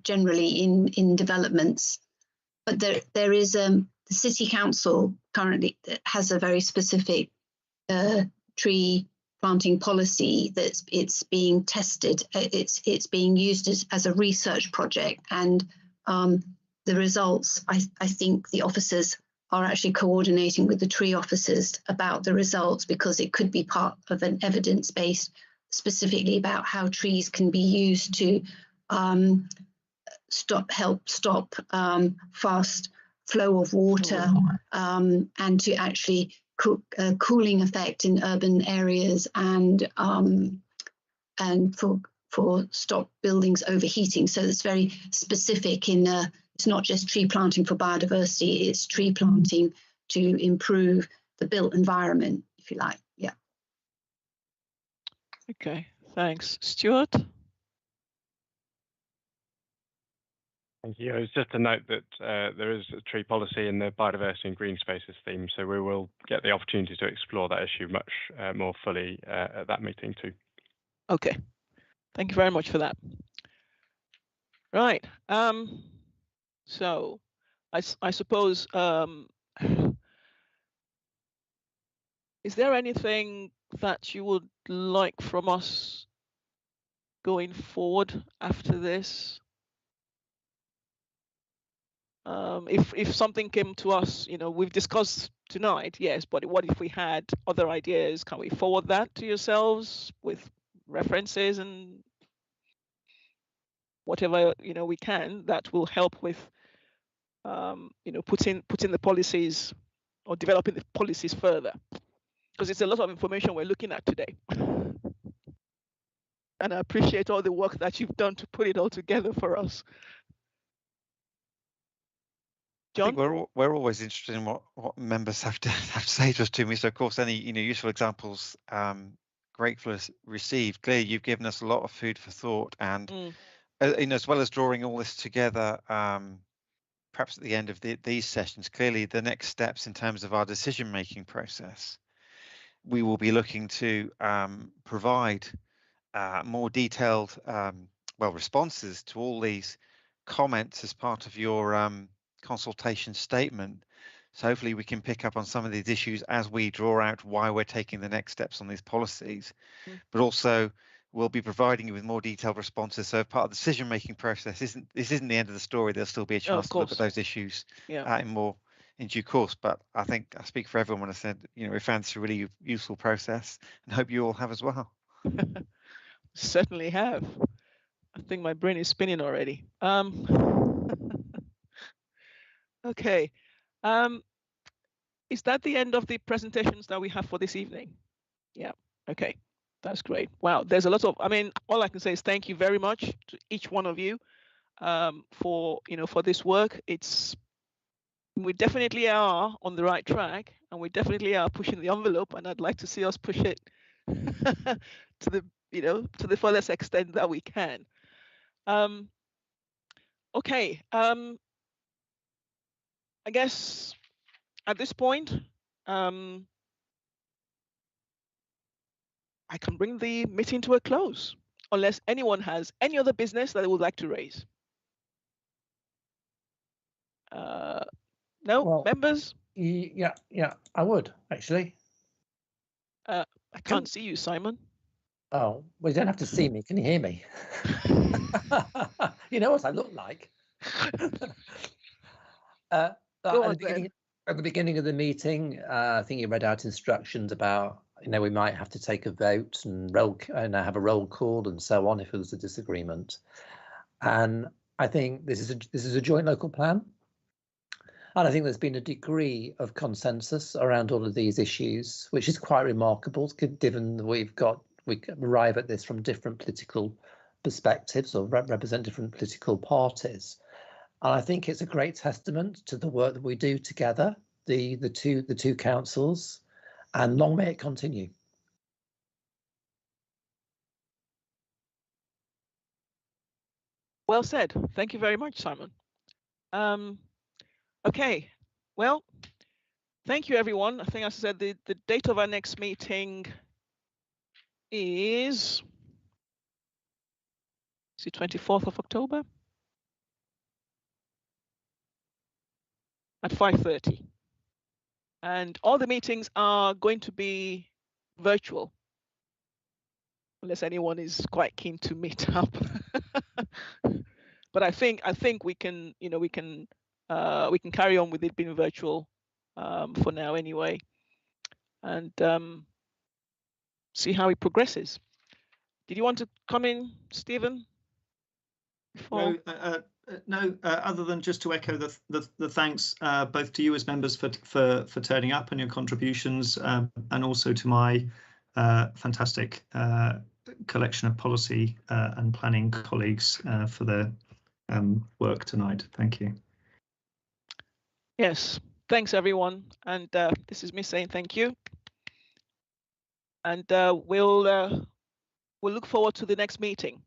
generally in developments. But there is the City Council currently that has a very specific tree planting policy that's being tested. It's being used as a research project, and the results, I think the officers are actually coordinating with the tree officers about the results, because it could be part of an evidence-based, specifically about how trees can be used to help stop fast flow of water and to actually cooling effect in urban areas, and for stop buildings overheating. So it's very specific in it's not just tree planting for biodiversity, it's tree planting to improve the built environment, if you like. Yeah. Okay, thanks. Stuart? Thank you. It's just a note that there is a tree policy in the biodiversity and green spaces theme, so we will get the opportunity to explore that issue much more fully at that meeting too. Okay, thank you very much for that. Right, so I suppose, is there anything that you would like from us going forward after this? If something came to us, you know, we've discussed tonight, yes, but what if we had other ideas? Can we forward that to yourselves with references and whatever, you know, we can, that will help with putting the policies or developing the policies further, because it's a lot of information we're looking at today. And I appreciate all the work that you've done to put it all together for us. John? I think we're always interested in what members have to say to us, to me. So of course, any useful examples, grateful received. Clearly, you've given us a lot of food for thought, and as well as drawing all this together, perhaps at the end of these sessions, clearly the next steps in terms of our decision-making process, we will be looking to provide more detailed, responses to all these comments as part of your consultation statement. So hopefully we can pick up on some of these issues as we draw out why we're taking the next steps on these policies, but also we'll be providing you with more detailed responses. So part of the decision-making process this isn't the end of the story. There'll still be a chance to look at those issues in due course. But I think I speak for everyone when I said, we found this a really useful process, and hope you all have as well. Certainly have. I think my brain is spinning already. Okay. Is that the end of the presentations that we have for this evening? Yeah. Okay. That's great. Wow. There's a lot of, all I can say is thank you very much to each one of you for this work. We definitely are on the right track, and we definitely are pushing the envelope, and I'd like to see us push it to the furthest extent that we can. Okay. I guess at this point, I can bring the meeting to a close, unless anyone has any other business that they would like to raise. No, members? Yeah, I would actually. I can't see you, Simon. Oh, well, you don't have to see me. Can you hear me? You know what I look like. At the beginning of the meeting, I think you read out instructions about, we might have to take a vote and have a roll call and so on if there was a disagreement. And I think this is a joint local plan. And I think there's been a degree of consensus around all of these issues, which is quite remarkable, given that we arrive at this from different political perspectives or represent different political parties. And I think it's a great testament to the work that we do together, the two councils, and long may it continue. Well said. Thank you very much, Simon. Okay, well, thank you, everyone. I think, as I said, the date of our next meeting is the 24th of October at 5:30. And all the meetings are going to be virtual, unless anyone is quite keen to meet up. But I think we can carry on with it being virtual for now anyway, and see how it progresses. Did you want to come in, Stephen? No, other than just to echo the thanks both to you as members for turning up and your contributions, and also to my fantastic collection of policy and planning colleagues for their work tonight. Thank you. Yes, thanks everyone, and this is me saying thank you, and we'll look forward to the next meeting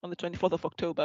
on the 24th of October.